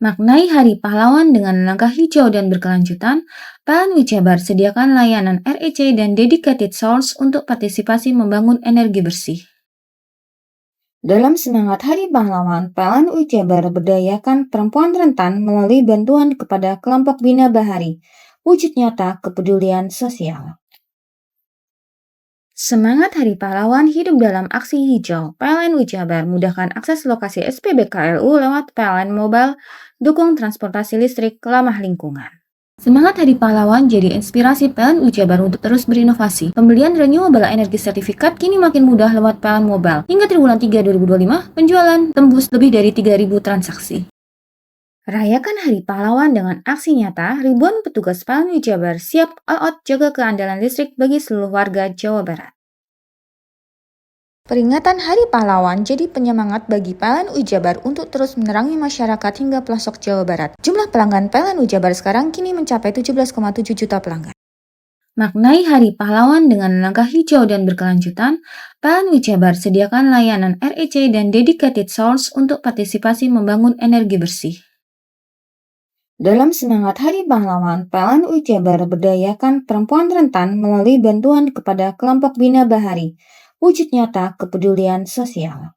Maknai Hari Pahlawan dengan langkah hijau dan berkelanjutan, PLN UI Jabar sediakan layanan REC dan dedicated source untuk partisipasi membangun energi bersih. Dalam semangat Hari Pahlawan, PLN UI Jabar berdayakan perempuan rentan melalui bantuan kepada kelompok Bina Bahari, wujud nyata kepedulian sosial. Semangat Hari Pahlawan hidup dalam aksi hijau. PLN UI Jabar mudahkan akses lokasi SPBKLU lewat PLN Mobile, dukung transportasi listrik ramah lingkungan. Semangat Hari Pahlawan jadi inspirasi PLN UI Jabar untuk terus berinovasi. Pembelian renewable energy sertifikat kini makin mudah lewat PLN Mobile. Hingga triwulan 3 2025, penjualan tembus lebih dari 3.000 transaksi. Rayakan Hari Pahlawan dengan aksi nyata, ribuan petugas PLN UI Jabar siap all out jaga keandalan listrik bagi seluruh warga Jawa Barat. Peringatan Hari Pahlawan jadi penyemangat bagi PLN UI Jabar untuk terus menerangi masyarakat hingga pelosok Jawa Barat. Jumlah pelanggan PLN UI Jabar sekarang kini mencapai 17,7 juta pelanggan. Maknai Hari Pahlawan dengan langkah hijau dan berkelanjutan, PLN UI Jabar sediakan layanan REC dan dedicated source untuk partisipasi membangun energi bersih. Dalam semangat Hari Pahlawan, PLN UI Jabar berdayakan perempuan rentan melalui bantuan kepada kelompok Bina Bahari, wujud nyata kepedulian sosial.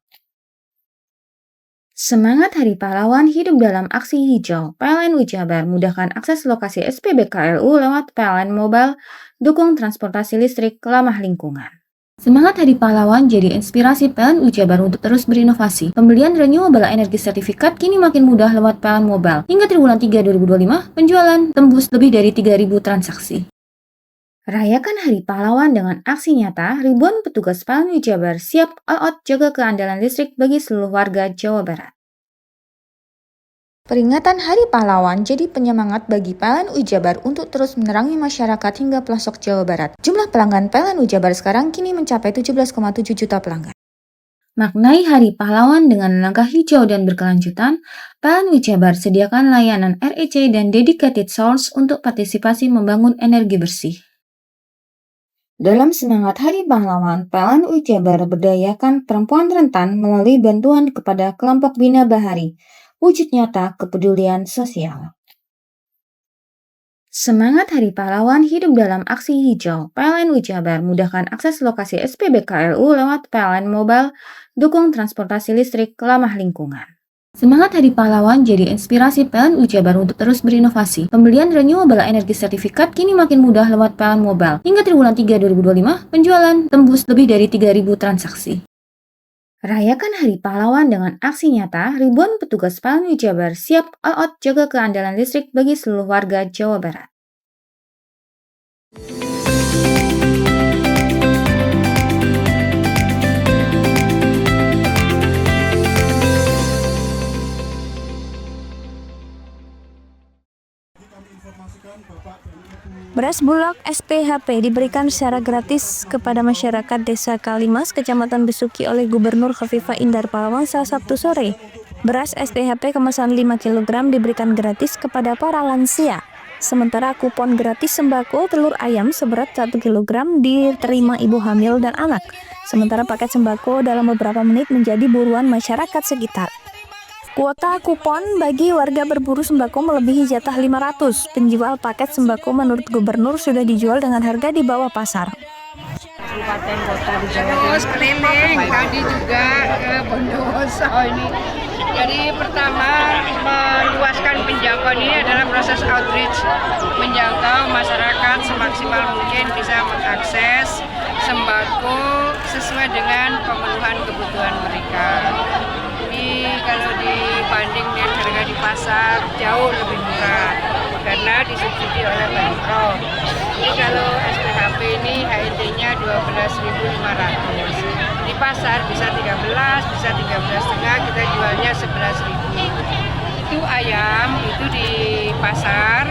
Semangat Hari Pahlawan hidup dalam aksi hijau. PLN UI Jabar mudahkan akses lokasi SPBKLU lewat PLN Mobile, dukung transportasi listrik ramah lingkungan. Semangat Hari Pahlawan jadi inspirasi PLN UI Jabar untuk terus berinovasi. Pembelian renewable energy sertifikat kini makin mudah lewat PLN Mobile. Hingga triwulan 3 2025, penjualan tembus lebih dari 3.000 transaksi. Rayakan Hari Pahlawan dengan aksi nyata, ribuan petugas PLN UI Jabar siap all out jaga keandalan listrik bagi seluruh warga Jawa Barat. Peringatan Hari Pahlawan jadi penyemangat bagi PLN UI Jabar untuk terus menerangi masyarakat hingga pelosok Jawa Barat. Jumlah pelanggan PLN UI Jabar sekarang kini mencapai 17,7 juta pelanggan. Maknai Hari Pahlawan dengan langkah hijau dan berkelanjutan, PLN UI Jabar sediakan layanan REC dan dedicated source untuk partisipasi membangun energi bersih. Dalam semangat Hari Pahlawan, PLN UI Jabar berdayakan perempuan rentan melalui bantuan kepada kelompok Bina Bahari, wujud nyata kepedulian sosial. Semangat Hari Pahlawan hidup dalam aksi hijau. PLN UI Jabar mudahkan akses lokasi SPBKLU lewat PLN Mobile, dukung transportasi listrik ramah lingkungan. Semangat Hari Pahlawan jadi inspirasi PLN UI Jabar untuk terus berinovasi. Pembelian renewable energy sertifikat kini makin mudah lewat PLN Mobile. Hingga triwulan 3 2025, penjualan tembus lebih dari 3.000 transaksi. Rayakan Hari Pahlawan dengan aksi nyata, ribuan petugas PLN UI Jabar siap all out jaga keandalan listrik bagi seluruh warga Jawa Barat. Beras bulog SPHP diberikan secara gratis kepada masyarakat Desa Kalimas, Kecamatan Besuki oleh Gubernur Khofifah Indar Parawansa Sabtu sore. Beras SPHP kemasan 5 kg diberikan gratis kepada para lansia. Sementara kupon gratis sembako telur ayam seberat 1 kg diterima ibu hamil dan anak. Sementara paket sembako dalam beberapa menit menjadi buruan masyarakat sekitar. Kuota kupon bagi warga berburu sembako melebihi jatah 500. Penjual paket sembako menurut gubernur sudah dijual dengan harga di bawah pasar. kabupaten kota di Jawa Timur. Terus keliling, tadi juga ke Bondowoso ini. Jadi pertama meluaskan penjangkauan ini adalah proses outreach, menjangkau masyarakat semaksimal mungkin bisa mengakses sembako sesuai dengan pemenuhan kebutuhan mereka. Jadi kalau dibanding dengan harga di pasar jauh lebih murah karena disubsidi oleh Pemprov. Jadi kalau SPHP ini HET-nya 12.500. Di pasar bisa 13, bisa 13,5, kita jualnya 11.000. Itu ayam itu di pasar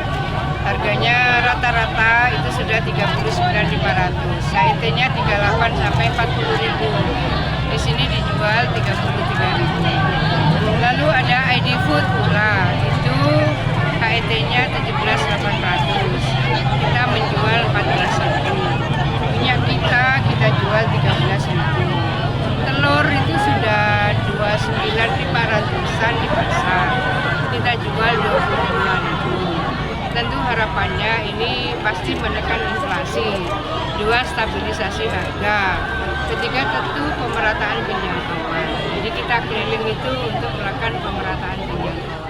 harganya rata-rata itu sudah 39.500. HET-nya 38 sampai 40.000. Di sini dijual 33.000. Lalu ada ID Food pula, itu HET-nya 17.800. Kita menjual 14.000. Minyak kita jual 13.000. Telur itu sudah 29.500-an di pasar. Kita jual 25.000. Tentu harapannya ini pasti menekan inflasi. Dua, stabilisasi harga. Ketiga, tentu pemerataan penjangkauan. Jadi kita keliling itu untuk melakukan pemerataan penjangkauan.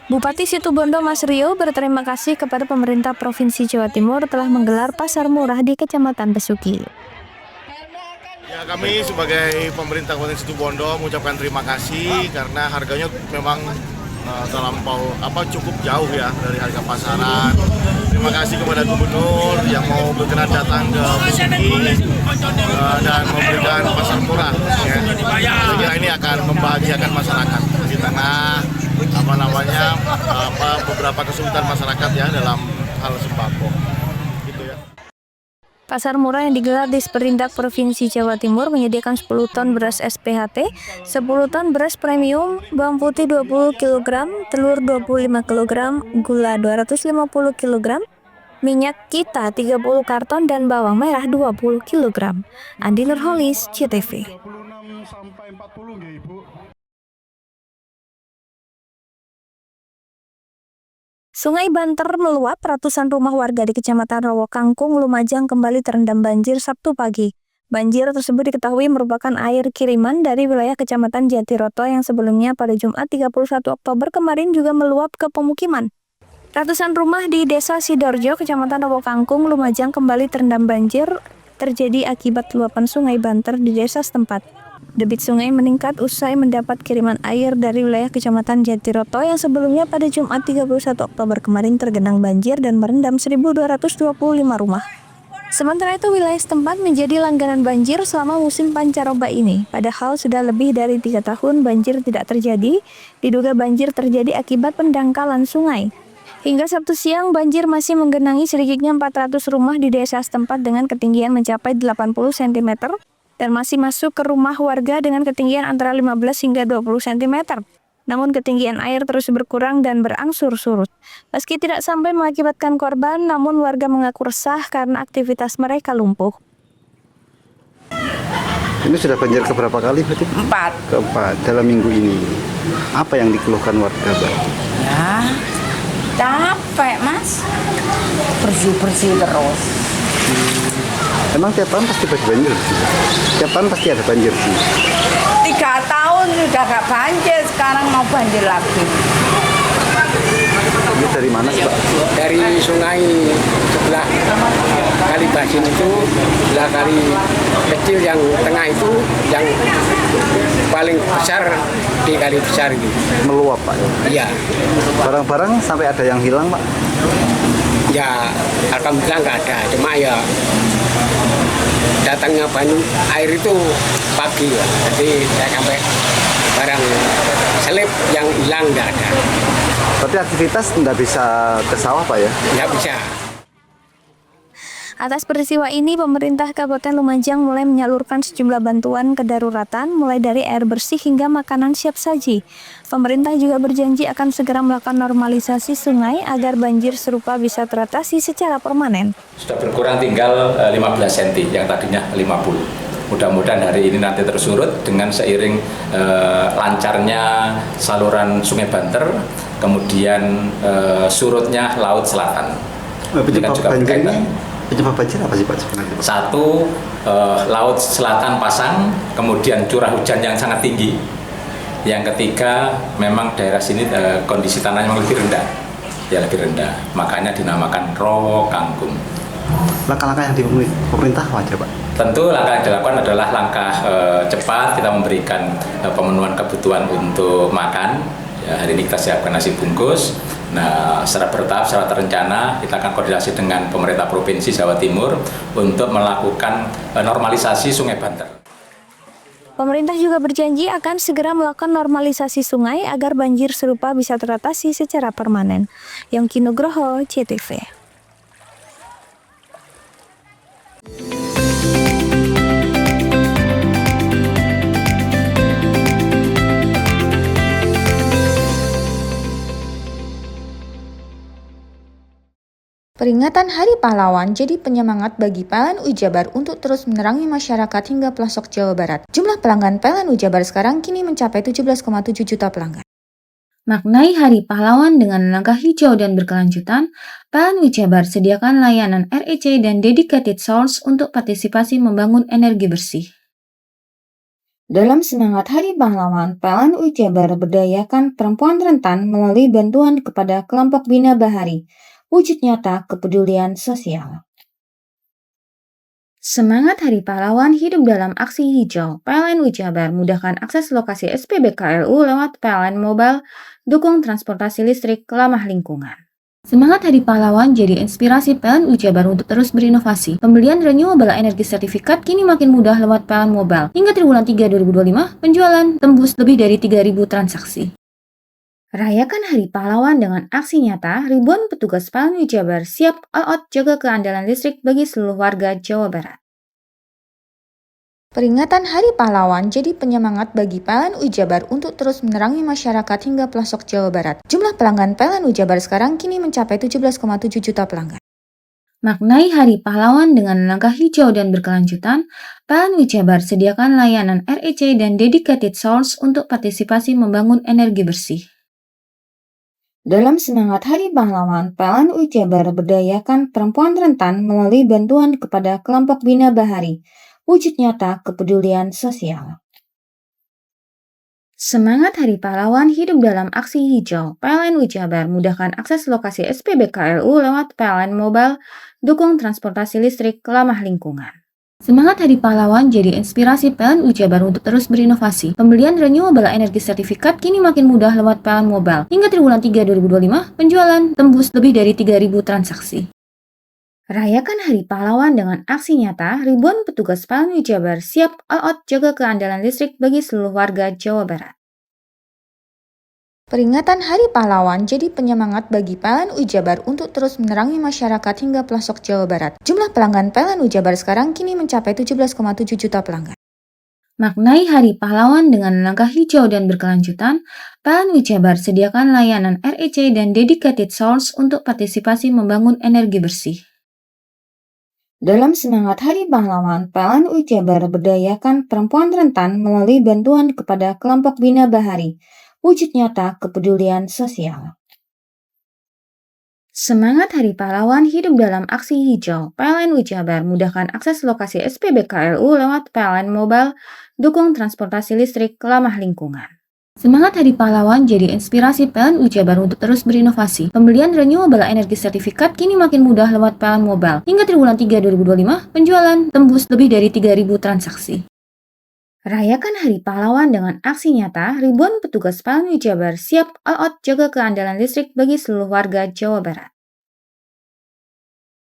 Bupati Situbondo Mas Rio berterima kasih kepada pemerintah Provinsi Jawa Timur telah menggelar pasar murah di Kecamatan Besuki. Ya, kami sebagai pemerintah Kabupaten Situbondo mengucapkan terima kasih karena harganya memang terlampau cukup jauh ya dari harga pasaran. Terima kasih kepada Gubernur yang mau berkenan datang ke Besuki dan memberikan pasar murah. Ya. Saya kira ini akan membahagiakan masyarakat di tengah beberapa kesulitan masyarakat ya dalam hal sembako. Pasar murah yang digelar di Sperindak Provinsi Jawa Timur menyediakan 10 ton beras SPHT, 10 ton beras premium, bawang putih 20 kg, telur 25 kg, gula 250 kg, minyak kita 30 karton, dan bawang merah 20 kg. Andi Nurholis, CTV. Sungai Banter meluap, ratusan rumah warga di Kecamatan Rowo Kangkung, Lumajang kembali terendam banjir Sabtu pagi. Banjir tersebut diketahui merupakan air kiriman dari wilayah Kecamatan Jatiroto yang sebelumnya pada Jumat 31 Oktober kemarin juga meluap ke pemukiman. Ratusan rumah di Desa Sidorjo, Kecamatan Rowo Kangkung, Lumajang kembali terendam banjir terjadi akibat luapan Sungai Banter di desa setempat. Debit sungai meningkat usai mendapat kiriman air dari wilayah Kecamatan Jatiroto yang sebelumnya pada Jumat 31 Oktober kemarin tergenang banjir dan merendam 1.225 rumah. Sementara itu wilayah setempat menjadi langganan banjir selama musim pancaroba ini. Padahal sudah lebih dari 3 tahun banjir tidak terjadi, diduga banjir terjadi akibat pendangkalan sungai. Hingga Sabtu siang banjir masih menggenangi sedikitnya 400 rumah di desa setempat dengan ketinggian mencapai 80 cm. Dan masih masuk ke rumah warga dengan ketinggian antara 15 hingga 20 cm. Namun ketinggian air terus berkurang dan berangsur surut. Meski tidak sampai mengakibatkan korban, namun warga mengaku resah karena aktivitas mereka lumpuh. Ini sudah banjir keberapa kali berarti? 4. Keempat dalam minggu ini. Apa yang dikeluhkan warga, Mbak? Ya, capek Mas. Bersih-bersih terus. Emang tiap tahun pasti banjir sih? Tiap tahun pasti ada banjir sih? 3 tahun sudah gak banjir, sekarang mau banjir lagi. Ini dari mana sih, Pak? Dari sungai sebelah Kali Basin itu, sebelah kali kecil yang tengah itu, yang paling besar di kali besar gitu. Meluap, Pak? Iya. Barang-barang sampai ada yang hilang, Pak? Ya, alhamdulillah nggak ada. Cuma ya datangnya air itu pagi ya. Jadi saya sampai barang selip yang hilang nggak ada. Berarti aktivitas nggak bisa ke sawah, Pak ya? Nggak bisa. Atas peristiwa ini, pemerintah Kabupaten Lumajang mulai menyalurkan sejumlah bantuan kedaruratan, mulai dari air bersih hingga makanan siap saji. Pemerintah juga berjanji akan segera melakukan normalisasi sungai agar banjir serupa bisa teratasi secara permanen. Sudah berkurang tinggal 15 cm yang tadinya 50. Mudah-mudahan hari ini nanti tersurut dengan seiring lancarnya saluran Sungai Banter, kemudian surutnya Laut Selatan. Penyebab banjirnya Penyebab banjir apa sih Pak sebenarnya? Satu, laut selatan pasang, kemudian curah hujan yang sangat tinggi. Yang ketiga, memang daerah sini kondisi tanahnya memang lebih rendah, ya lebih rendah. Makanya dinamakan Rowo Kangkung. Langkah-langkah yang diambil pemerintah apa aja Pak? Tentu langkah yang dilakukan adalah langkah cepat, kita memberikan pemenuhan kebutuhan untuk makan. Ya, hari ini kita siapkan nasi bungkus. Nah, secara bertahap, secara terencana, kita akan koordinasi dengan pemerintah Provinsi Jawa Timur untuk melakukan normalisasi Sungai Banter. Pemerintah juga berjanji akan segera melakukan normalisasi sungai agar banjir serupa bisa teratasi secara permanen. Yongki Nugroho, CTV. Peringatan Hari Pahlawan jadi penyemangat bagi PLN Jabar untuk terus menerangi masyarakat hingga pelosok Jawa Barat. Jumlah pelanggan PLN Jabar sekarang kini mencapai 17,7 juta pelanggan. Maknai Hari Pahlawan dengan langkah hijau dan berkelanjutan, PLN Jabar sediakan layanan REC dan dedicated source untuk partisipasi membangun energi bersih. Dalam semangat Hari Pahlawan, PLN Jabar berdayakan perempuan rentan melalui bantuan kepada kelompok Bina Bahari. Wujud nyata kepedulian sosial. Semangat Hari Pahlawan hidup dalam aksi hijau. PLN Jabar mudahkan akses lokasi SPBKLU lewat PLN Mobile, dukung transportasi listrik ramah lingkungan. Semangat Hari Pahlawan jadi inspirasi PLN Jabar untuk terus berinovasi. Pembelian renewable energy sertifikat kini makin mudah lewat PLN Mobile. Hingga triwulan 3 2025, penjualan tembus lebih dari 3.000 transaksi. Rayakan Hari Pahlawan dengan aksi nyata, ribuan petugas PLN Jabar siap all out jaga keandalan listrik bagi seluruh warga Jawa Barat. Peringatan Hari Pahlawan jadi penyemangat bagi PLN Jabar untuk terus menerangi masyarakat hingga pelosok Jawa Barat. Jumlah pelanggan PLN Jabar sekarang kini mencapai 17,7 juta pelanggan. Maknai Hari Pahlawan dengan langkah hijau dan berkelanjutan, PLN Jabar sediakan layanan REC dan dedicated source untuk partisipasi membangun energi bersih. Dalam semangat Hari Pahlawan, PLN Jabar berdayakan perempuan rentan melalui bantuan kepada kelompok Bina Bahari. Wujud nyata kepedulian sosial. Semangat Hari Pahlawan hidup dalam aksi hijau. PLN Jabar mudahkan akses lokasi SPBKLU lewat PLN Mobile, dukung transportasi listrik ramah lingkungan. Semangat Hari Pahlawan jadi inspirasi PLN Jabar untuk terus berinovasi. Pembelian renewable energy sertifikat kini makin mudah lewat PLN Mobile. Hingga triwulan 3 2025, penjualan tembus lebih dari 3.000 transaksi. Rayakan Hari Pahlawan dengan aksi nyata, ribuan petugas PLN Jabar siap all out jaga keandalan listrik bagi seluruh warga Jawa Barat. Peringatan Hari Pahlawan jadi penyemangat bagi PLN Jabar untuk terus menerangi masyarakat hingga pelosok Jawa Barat. Jumlah pelanggan PLN Jabar sekarang kini mencapai 17,7 juta pelanggan. Maknai Hari Pahlawan dengan langkah hijau dan berkelanjutan, PLN Jabar sediakan layanan REC dan dedicated source untuk partisipasi membangun energi bersih. Dalam semangat Hari Pahlawan, PLN Jabar berdayakan perempuan rentan melalui bantuan kepada kelompok Bina Bahari. Wujud nyata kepedulian sosial. Semangat Hari Pahlawan hidup dalam aksi hijau. PLN Jabar mudahkan akses lokasi SPBKLU lewat PLN Mobile, dukung transportasi listrik ramah lingkungan. Semangat Hari Pahlawan jadi inspirasi PLN Jabar untuk terus berinovasi. Pembelian renewable energy sertifikat kini makin mudah lewat PLN Mobile. Hingga triwulan 3 2025, penjualan tembus lebih dari 3.000 transaksi. Rayakan Hari Pahlawan dengan aksi nyata, ribuan petugas PLN Jabar siap all out jaga keandalan listrik bagi seluruh warga Jawa Barat.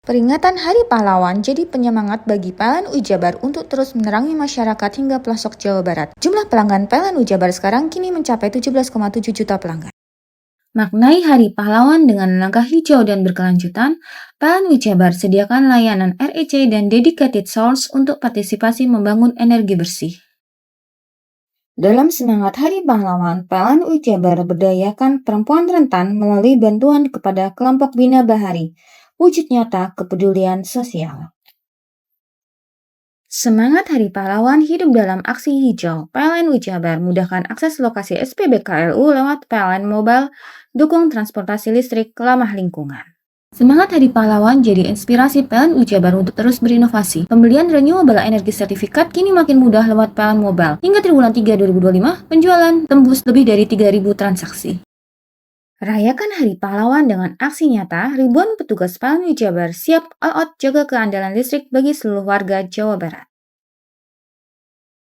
Peringatan Hari Pahlawan jadi penyemangat bagi PLN Jabar untuk terus menerangi masyarakat hingga pelosok Jawa Barat. Jumlah pelanggan PLN Jabar sekarang kini mencapai 17,7 juta pelanggan. Maknai Hari Pahlawan dengan langkah hijau dan berkelanjutan, PLN Jabar sediakan layanan REC dan dedicated source untuk partisipasi membangun energi bersih. Dalam semangat Hari Pahlawan, PLN Jabar berdayakan perempuan rentan melalui bantuan kepada kelompok Bina Bahari. Wujud nyata kepedulian sosial. Semangat Hari Pahlawan hidup dalam aksi hijau. PLN Jabar mudahkan akses lokasi SPBKLU lewat PLN Mobile, dukung transportasi listrik ramah lingkungan. Semangat Hari Pahlawan jadi inspirasi PLN Jabar untuk terus berinovasi. Pembelian renewable energy sertifikat kini makin mudah lewat PLN Mobile. Hingga triwulan 3 2025, penjualan tembus lebih dari 3.000 transaksi. Rayakan Hari Pahlawan dengan aksi nyata, ribuan petugas PLN Jabar siap all out jaga keandalan listrik bagi seluruh warga Jawa Barat.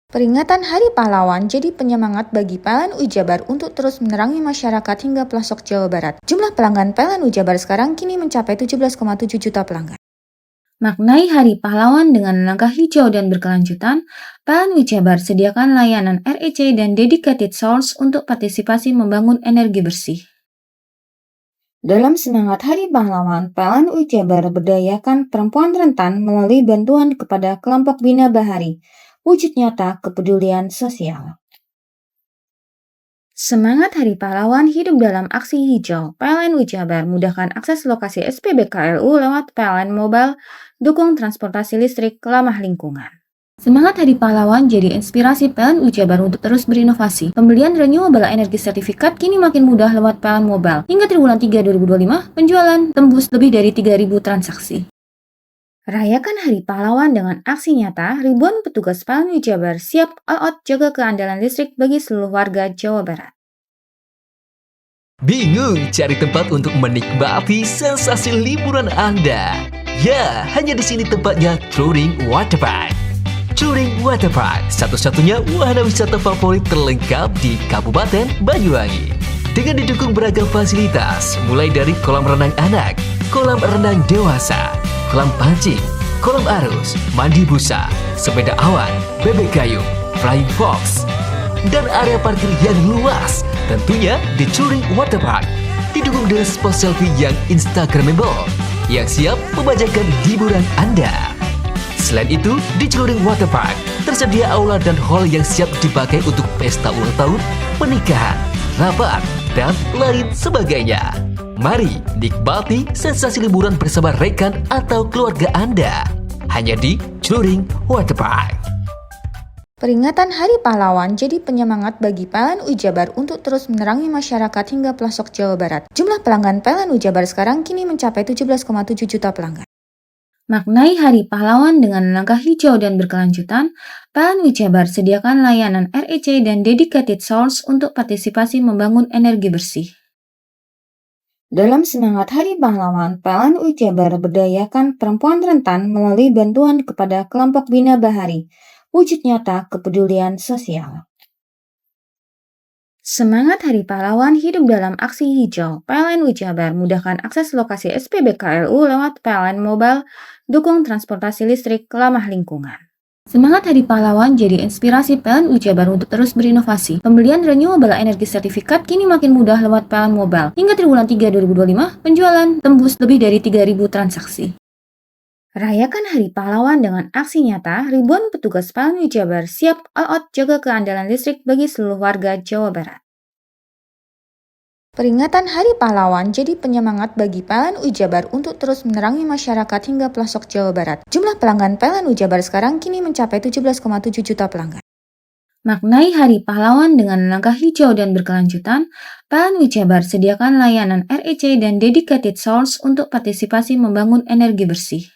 Peringatan Hari Pahlawan jadi penyemangat bagi PLN Jabar untuk terus menerangi masyarakat hingga pelosok Jawa Barat. Jumlah pelanggan PLN Jabar sekarang kini mencapai 17,7 juta pelanggan. Maknai Hari Pahlawan dengan langkah hijau dan berkelanjutan, PLN Jabar sediakan layanan REC dan dedicated source untuk partisipasi membangun energi bersih. Dalam semangat Hari Pahlawan, PLN Jabar berdayakan perempuan rentan melalui bantuan kepada kelompok Bina Bahari. Wujud nyata kepedulian sosial. Semangat Hari Pahlawan hidup dalam aksi hijau. PLN Jabar mudahkan akses lokasi SPBKLU lewat PLN Mobile, dukung transportasi listrik ramah lingkungan. Semangat Hari Pahlawan jadi inspirasi PLN Jabar untuk terus berinovasi. Pembelian renewable energy sertifikat kini makin mudah lewat PLN Mobile. Hingga triwulan 3 2025, penjualan tembus lebih dari 3.000 transaksi. Rayakan Hari Pahlawan dengan aksi nyata, ribuan petugas PLN Jabar siap all out jaga keandalan listrik bagi seluruh warga Jawa Barat. Bingung cari tempat untuk menikmati sensasi liburan Anda? Ya, hanya di sini tempatnya Touring Waterpark. Touring Waterpark, satu-satunya wahana wisata favorit terlengkap di Kabupaten Banyuwangi. Dengan didukung beragam fasilitas, mulai dari kolam renang anak, kolam renang dewasa, kolam pancing, kolam arus, mandi busa, sepeda awan, bebek kayu, flying fox, dan area parkir yang luas. Tentunya di Touring Waterpark didukung dengan spot selfie yang instagramable yang siap membajakan hiburan Anda. Selain itu, di Touring Waterpark tersedia aula dan hall yang siap dipakai untuk pesta ulang tahun, pernikahan, rapat, dan lain sebagainya. Mari nikmati sensasi liburan bersama rekan atau keluarga Anda. Hanya di Touring Waterpark. Peringatan Hari Pahlawan jadi penyemangat bagi PLN Jabar untuk terus menerangi masyarakat hingga pelosok Jawa Barat. Jumlah pelanggan PLN Jabar sekarang kini mencapai 17,7 juta pelanggan. Maknai Hari Pahlawan dengan langkah hijau dan berkelanjutan, PLN Jabar sediakan layanan REC dan dedicated source untuk partisipasi membangun energi bersih. Dalam semangat Hari Pahlawan, PLN Jabar berdayakan perempuan rentan melalui bantuan kepada kelompok Bina Bahari. Wujud nyata kepedulian sosial. Semangat Hari Pahlawan hidup dalam aksi hijau. PLN Jabar mudahkan akses lokasi SPBKLU lewat PLN Mobile, dukung transportasi listrik ramah lingkungan. Semangat Hari Pahlawan jadi inspirasi PLN Jabar untuk terus berinovasi. Pembelian renewable energy sertifikat kini makin mudah lewat PLN Mobile. Hingga triwulan 3 2025, penjualan tembus lebih dari 3.000 transaksi. Rayakan Hari Pahlawan dengan aksi nyata, ribuan petugas PLN Jabar siap all out jaga keandalan listrik bagi seluruh warga Jawa Barat. Peringatan Hari Pahlawan jadi penyemangat bagi PLN Jabar untuk terus menerangi masyarakat hingga pelosok Jawa Barat. Jumlah pelanggan PLN Jabar sekarang kini mencapai 17,7 juta pelanggan. Maknai Hari Pahlawan dengan langkah hijau dan berkelanjutan, PLN Jabar sediakan layanan REC dan dedicated source untuk partisipasi membangun energi bersih.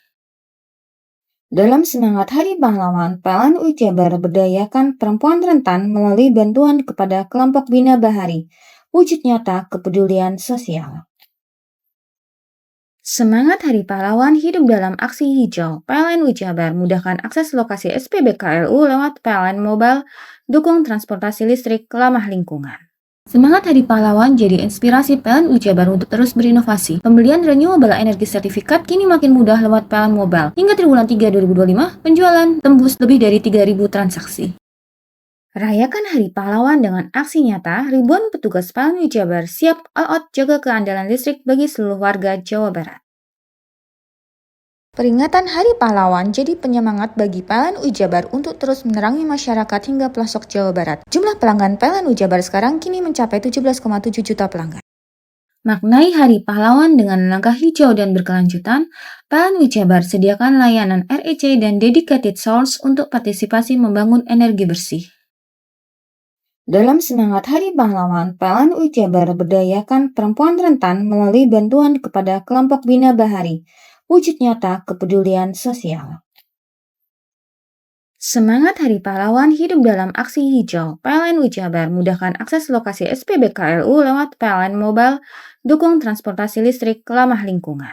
Dalam semangat Hari Pahlawan, PLN Jabar berdayakan perempuan rentan melalui bantuan kepada kelompok Bina Bahari. Wujud nyata kepedulian sosial. Semangat Hari Pahlawan hidup dalam aksi hijau. PLN Jabar mudahkan akses lokasi SPBKLU lewat PLN Mobile, dukung transportasi listrik ramah lingkungan. Semangat Hari Pahlawan jadi inspirasi PLN Jabar untuk terus berinovasi. Pembelian renewable energy sertifikat kini makin mudah lewat PLN Mobile. Hingga triwulan 3 2025, penjualan tembus lebih dari 3.000 transaksi. Rayakan Hari Pahlawan dengan aksi nyata, ribuan petugas PLN Jabar siap all out jaga keandalan listrik bagi seluruh warga Jawa Barat. Peringatan Hari Pahlawan jadi penyemangat bagi PLN Jabar untuk terus menerangi masyarakat hingga pelosok Jawa Barat. Jumlah pelanggan PLN Jabar sekarang kini mencapai 17,7 juta pelanggan. Maknai Hari Pahlawan dengan langkah hijau dan berkelanjutan, PLN Jabar sediakan layanan REC dan dedicated source untuk partisipasi membangun energi bersih. Dalam semangat Hari Pahlawan, PLN UI Jabar berdayakan perempuan rentan melalui bantuan kepada kelompok Bina Bahari, wujud nyata kepedulian sosial. Semangat Hari Pahlawan hidup dalam aksi hijau. PLN UI Jabar mudahkan akses lokasi SPBKLU lewat PLN Mobile, dukung transportasi listrik ramah lingkungan.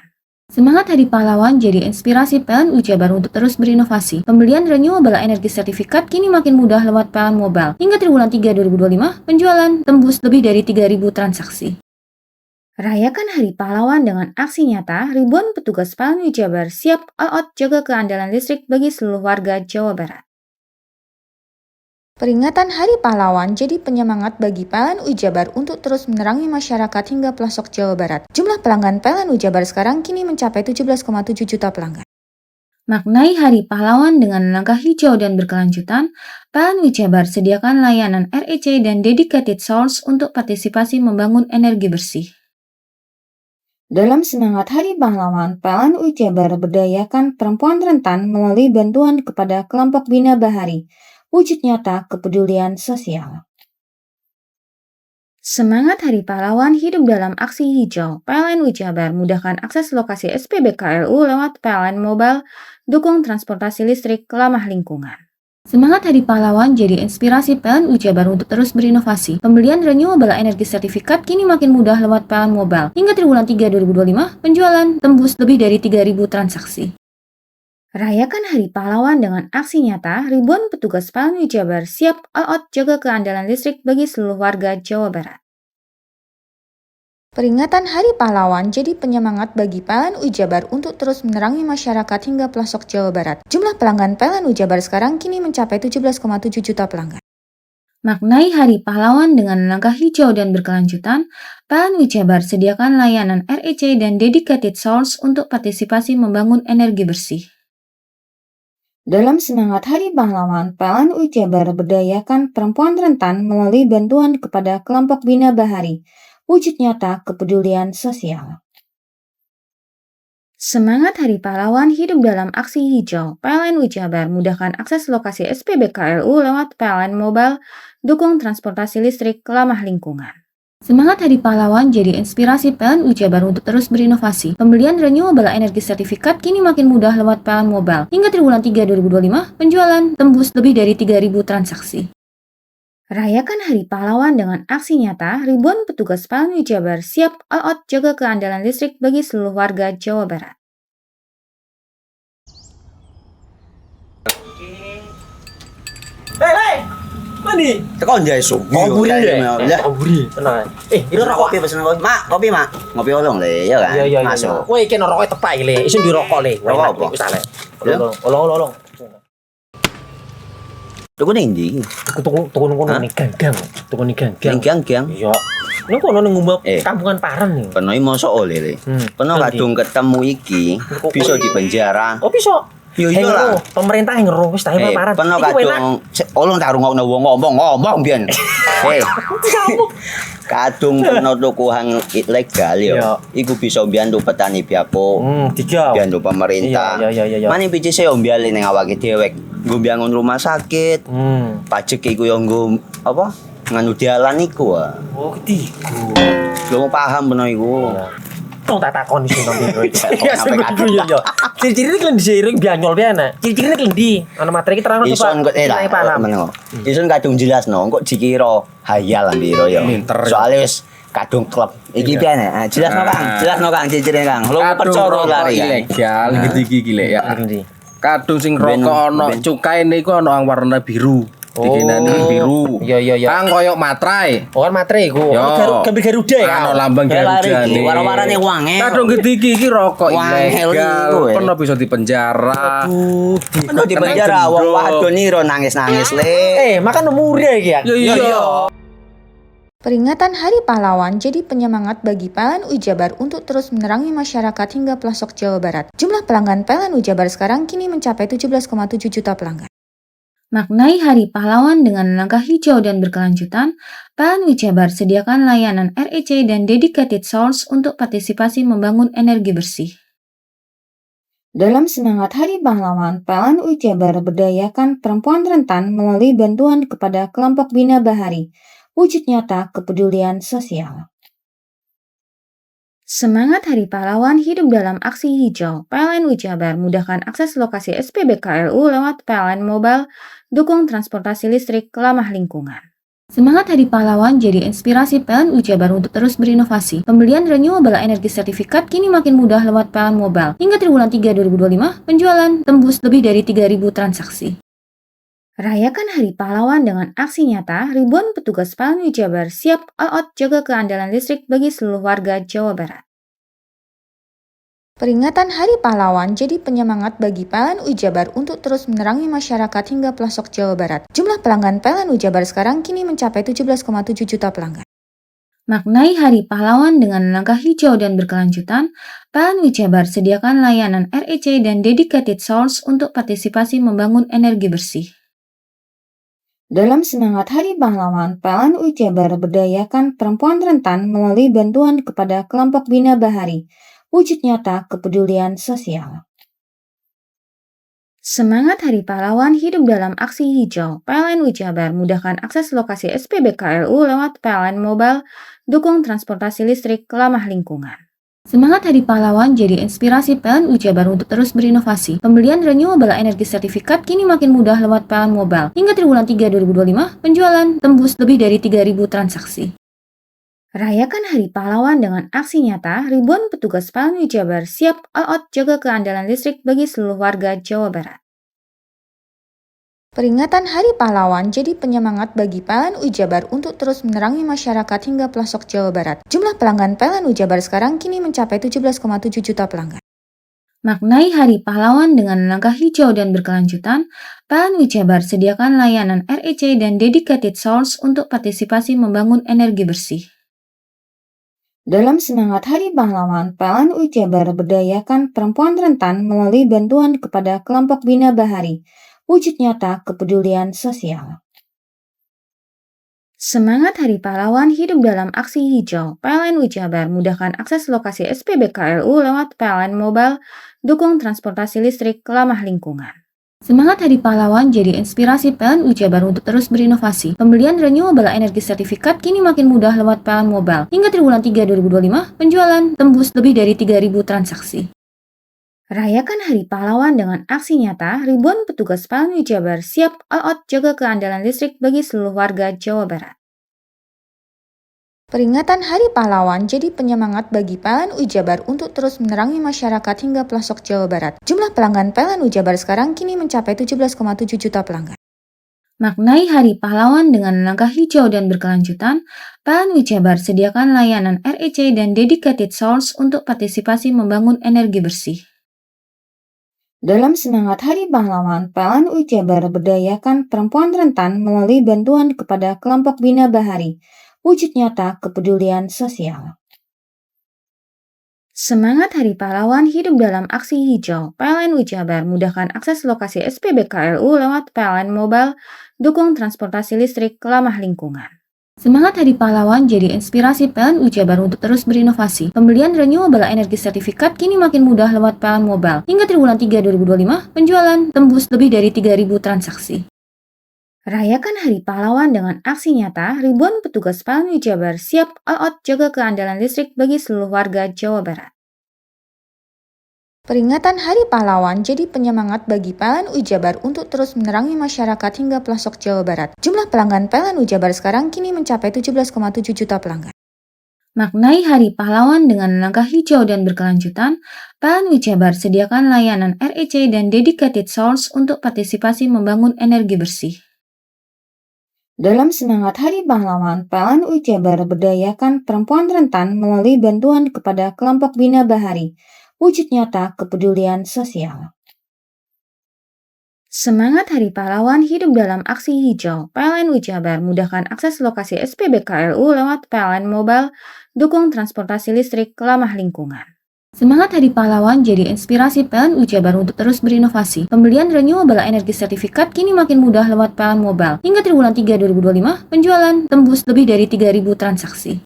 Semangat Hari Pahlawan jadi inspirasi PLN UI Jabar untuk terus berinovasi. Pembelian renewable energy sertifikat kini makin mudah lewat PLN Mobile. Hingga triwulan 3 2025, penjualan tembus lebih dari 3.000 transaksi. Rayakan Hari Pahlawan dengan aksi nyata, ribuan petugas PLN UI Jabar siap all out jaga keandalan listrik bagi seluruh warga Jawa Barat. Peringatan Hari Pahlawan jadi penyemangat bagi PLN UI Jabar untuk terus menerangi masyarakat hingga pelosok Jawa Barat. Jumlah pelanggan PLN UI Jabar sekarang kini mencapai 17,7 juta pelanggan. Maknai Hari Pahlawan dengan langkah hijau dan berkelanjutan, PLN UI Jabar sediakan layanan REC dan dedicated source untuk partisipasi membangun energi bersih. Dalam semangat Hari Pahlawan, PLN UI Jabar berdayakan perempuan rentan melalui bantuan kepada kelompok Bina Bahari, wujud nyata kepedulian sosial. Semangat Hari Pahlawan hidup dalam aksi hijau. PLN UI Jabar mudahkan akses lokasi SPBKLU lewat PLN Mobile, dukung transportasi listrik ramah lingkungan. Semangat Hari Pahlawan jadi inspirasi PLN UI Jabar untuk terus berinovasi. Pembelian renewable energy sertifikat kini makin mudah lewat PLN Mobile. Hingga triwulan 3 2025, penjualan tembus lebih dari 3.000 transaksi. Rayakan Hari Pahlawan dengan aksi nyata, ribuan petugas PLN UI Jabar siap all out jaga keandalan listrik bagi seluruh warga Jawa Barat. Peringatan Hari Pahlawan jadi penyemangat bagi PLN UI Jabar untuk terus menerangi masyarakat hingga pelosok Jawa Barat. Jumlah pelanggan PLN UI Jabar sekarang kini mencapai 17,7 juta pelanggan. Maknai Hari Pahlawan dengan langkah hijau dan berkelanjutan, PLN UI Jabar sediakan layanan REC dan dedicated source untuk partisipasi membangun energi bersih. Dalam semangat Hari Pahlawan, PLN UI Jabar berdayakan perempuan rentan melalui bantuan kepada kelompok Bina Bahari, wujud nyata kepedulian sosial. Semangat Hari Pahlawan hidup dalam aksi hijau. PLN UI Jabar mudahkan akses lokasi SPBKLU lewat PLN Mobile, dukung transportasi listrik ramah lingkungan. Semangat Hari Pahlawan jadi inspirasi PLN UI Jabar untuk terus berinovasi. Pembelian renewable energy sertifikat kini makin mudah lewat PLN Mobile. Hingga triwulan 3 2025, penjualan tembus lebih dari 3.000 transaksi. Rayakan Hari Pahlawan dengan aksi nyata, ribuan petugas PLN UI Jabar siap all out jaga keandalan listrik bagi seluruh warga Jawa Barat. Hei, mandi. Tekan jaya su. Ngoburi deh. Ngoburi, tenang. Ini rokok. Kopi pesen kopi. Mak, kopi mak. Ngopi olong le, ya kan? Iya. Masuk. Woi, kena rokok tepak le. Isun dirokok le. Rokok apa? Wis ale. Olong. Tuku ning ndi? Tuku ngono ning gang. Tuku ning gang. Gang. Iya. Ning kono ning ngumap kampungan Paren nih. Peno iki mosok oleh le. Peno kadung ketemu iki bisa dipenjara. Oh, bisa. Yo iya lah. Pemerintah yang ngeru wis tahe Paren. Peno kadung olong tak rungokno wong ngomong biyen. Kadung peno tuku hang ilegal yo. Iku bisa mbiyantu petani biako. Mbiyantu pemerintah. Iya. Mane pici se mbiali ning awake dhewek. Nggo mbangun rumah sakit. Pajak iku yo nggo apa? Nganu dalan iku. Oh, ketiku. Lu paham peno iku. Tong tak takon iso nang biro iki. Iya. Ciri-ciri iki diseiring bianyol piana. Ciri-cirine iki ndi? Ana materi iki terang Ison kok meneng. Ison kadung jelasno, kok dikira hayal biro yo. Soale wis kadung klub. Iki piane? Jelasno Kang, ciri-cirine Kang. Lu percaya lari ilegal iki le ya. Kadung sing rokok ana cukaine iku ana warna biru. Dikenani biru. Iya. Kang koyo materai. Oh, kan materai iku. Gambar Garuda ya. Ana lambang Garuda. Warna-warnane wangi. Kadung iki rokok ilegal. Pernah bisa dipenjara. Pernah dipenjara wong wadon iro nangis-nangis le. Makan murah iki ya. Iya. Peringatan Hari Pahlawan jadi penyemangat bagi PLN UI Jabar untuk terus menerangi masyarakat hingga pelosok Jawa Barat. Jumlah pelanggan PLN UI Jabar sekarang kini mencapai 17,7 juta pelanggan. Maknai Hari Pahlawan dengan langkah hijau dan berkelanjutan, PLN UI Jabar sediakan layanan REC dan dedicated source untuk partisipasi membangun energi bersih. Dalam semangat Hari Pahlawan, PLN UI Jabar berdayakan perempuan rentan melalui bantuan kepada kelompok Bina Bahari, wujud nyata kepedulian sosial. Semangat Hari Pahlawan hidup dalam aksi hijau. PLN UI Jabar mudahkan akses lokasi SPBKLU lewat PLN Mobile, dukung transportasi listrik ramah lingkungan. Semangat Hari Pahlawan jadi inspirasi PLN UI Jabar untuk terus berinovasi. Pembelian renewable energy sertifikat kini makin mudah lewat PLN Mobile. Hingga triwulan 3 2025, penjualan tembus lebih dari 3.000 transaksi. Rayakan Hari Pahlawan dengan aksi nyata, ribuan petugas PLN UI Jabar siap all out jaga keandalan listrik bagi seluruh warga Jawa Barat. Peringatan Hari Pahlawan jadi penyemangat bagi PLN UI Jabar untuk terus menerangi masyarakat hingga pelosok Jawa Barat. Jumlah pelanggan PLN UI Jabar sekarang kini mencapai 17,7 juta pelanggan. Maknai Hari Pahlawan dengan langkah hijau dan berkelanjutan, PLN UI Jabar sediakan layanan REC dan dedicated source untuk partisipasi membangun energi bersih. Dalam semangat Hari Pahlawan, PLN UI Jabar berdayakan perempuan rentan melalui bantuan kepada kelompok Bina Bahari, wujud nyata kepedulian sosial. Semangat Hari Pahlawan hidup dalam aksi hijau. PLN UI Jabar mudahkan akses lokasi SPBKLU lewat PLN Mobile, dukung transportasi listrik ramah lingkungan. Semangat Hari Pahlawan jadi inspirasi PLN UI Jabar untuk terus berinovasi. Pembelian renewable energy sertifikat kini makin mudah lewat PLN Mobile. Hingga triwulan 3 2025, penjualan tembus lebih dari 3.000 transaksi. Rayakan Hari Pahlawan dengan aksi nyata, ribuan petugas PLN UI Jabar siap all out jaga keandalan listrik bagi seluruh warga Jawa Barat. Peringatan Hari Pahlawan jadi penyemangat bagi PLN UI Jabar untuk terus menerangi masyarakat hingga pelosok Jawa Barat. Jumlah pelanggan PLN UI Jabar sekarang kini mencapai 17,7 juta pelanggan. Maknai Hari Pahlawan dengan langkah hijau dan berkelanjutan, PLN UI Jabar sediakan layanan REC dan dedicated source untuk partisipasi membangun energi bersih. Dalam semangat Hari Pahlawan, PLN UI Jabar berdayakan perempuan rentan melalui bantuan kepada kelompok Bina Bahari, wujud nyata kepedulian sosial. Semangat Hari Pahlawan hidup dalam aksi hijau. PLN UI Jabar mudahkan akses lokasi SPBKLU lewat PLN Mobile, dukung transportasi listrik ramah lingkungan. Semangat Hari Pahlawan jadi inspirasi PLN UI Jabar untuk terus berinovasi. Pembelian renewable energy sertifikat kini makin mudah lewat PLN Mobile. Hingga triwulan 3 2025, penjualan tembus lebih dari 3.000 transaksi. Rayakan Hari Pahlawan dengan aksi nyata, ribuan petugas PLN UI Jabar siap all out jaga keandalan listrik bagi seluruh warga Jawa Barat. Peringatan Hari Pahlawan jadi penyemangat bagi PLN UI Jabar untuk terus menerangi masyarakat hingga pelosok Jawa Barat. Jumlah pelanggan PLN UI Jabar sekarang kini mencapai 17,7 juta pelanggan. Maknai Hari Pahlawan dengan langkah hijau dan berkelanjutan, PLN UI Jabar sediakan layanan REC dan dedicated source untuk partisipasi membangun energi bersih. Dalam semangat Hari Pahlawan, PLN UI Jabar berdayakan perempuan rentan melalui bantuan kepada kelompok Bina Bahari, wujud nyata kepedulian sosial. Semangat Hari Pahlawan hidup dalam aksi hijau. PLN UI Jabar mudahkan akses lokasi SPBKLU lewat PLN Mobile, dukung transportasi listrik ramah lingkungan. Semangat Hari Pahlawan jadi inspirasi PLN UI Jabar untuk terus berinovasi. Pembelian renewable energy sertifikat kini makin mudah lewat PLN Mobile. Hingga triwulan 3 2025, penjualan tembus lebih dari 3.000 transaksi. Rayakan Hari Pahlawan dengan aksi nyata, ribuan petugas PLN UI Jabar siap all out jaga keandalan listrik bagi seluruh warga Jawa Barat. Peringatan Hari Pahlawan jadi penyemangat bagi PLN UI Jabar untuk terus menerangi masyarakat hingga pelosok Jawa Barat. Jumlah pelanggan PLN UI Jabar sekarang kini mencapai 17,7 juta pelanggan. Maknai Hari Pahlawan dengan langkah hijau dan berkelanjutan, PLN UI Jabar sediakan layanan REC dan dedicated source untuk partisipasi membangun energi bersih. Dalam semangat Hari Pahlawan, PLN UI Jabar berdayakan perempuan rentan melalui bantuan kepada kelompok Bina Bahari, wujud nyata kepedulian sosial. Semangat Hari Pahlawan hidup dalam aksi hijau. PLN UI Jabar mudahkan akses lokasi SPBKLU lewat PLN Mobile, dukung transportasi listrik ramah lingkungan. Semangat Hari Pahlawan jadi inspirasi PLN UI Jabar untuk terus berinovasi. Pembelian renewable energy sertifikat kini makin mudah lewat PLN Mobile. Hingga triwulan 3 2025, penjualan tembus lebih dari 3.000 transaksi.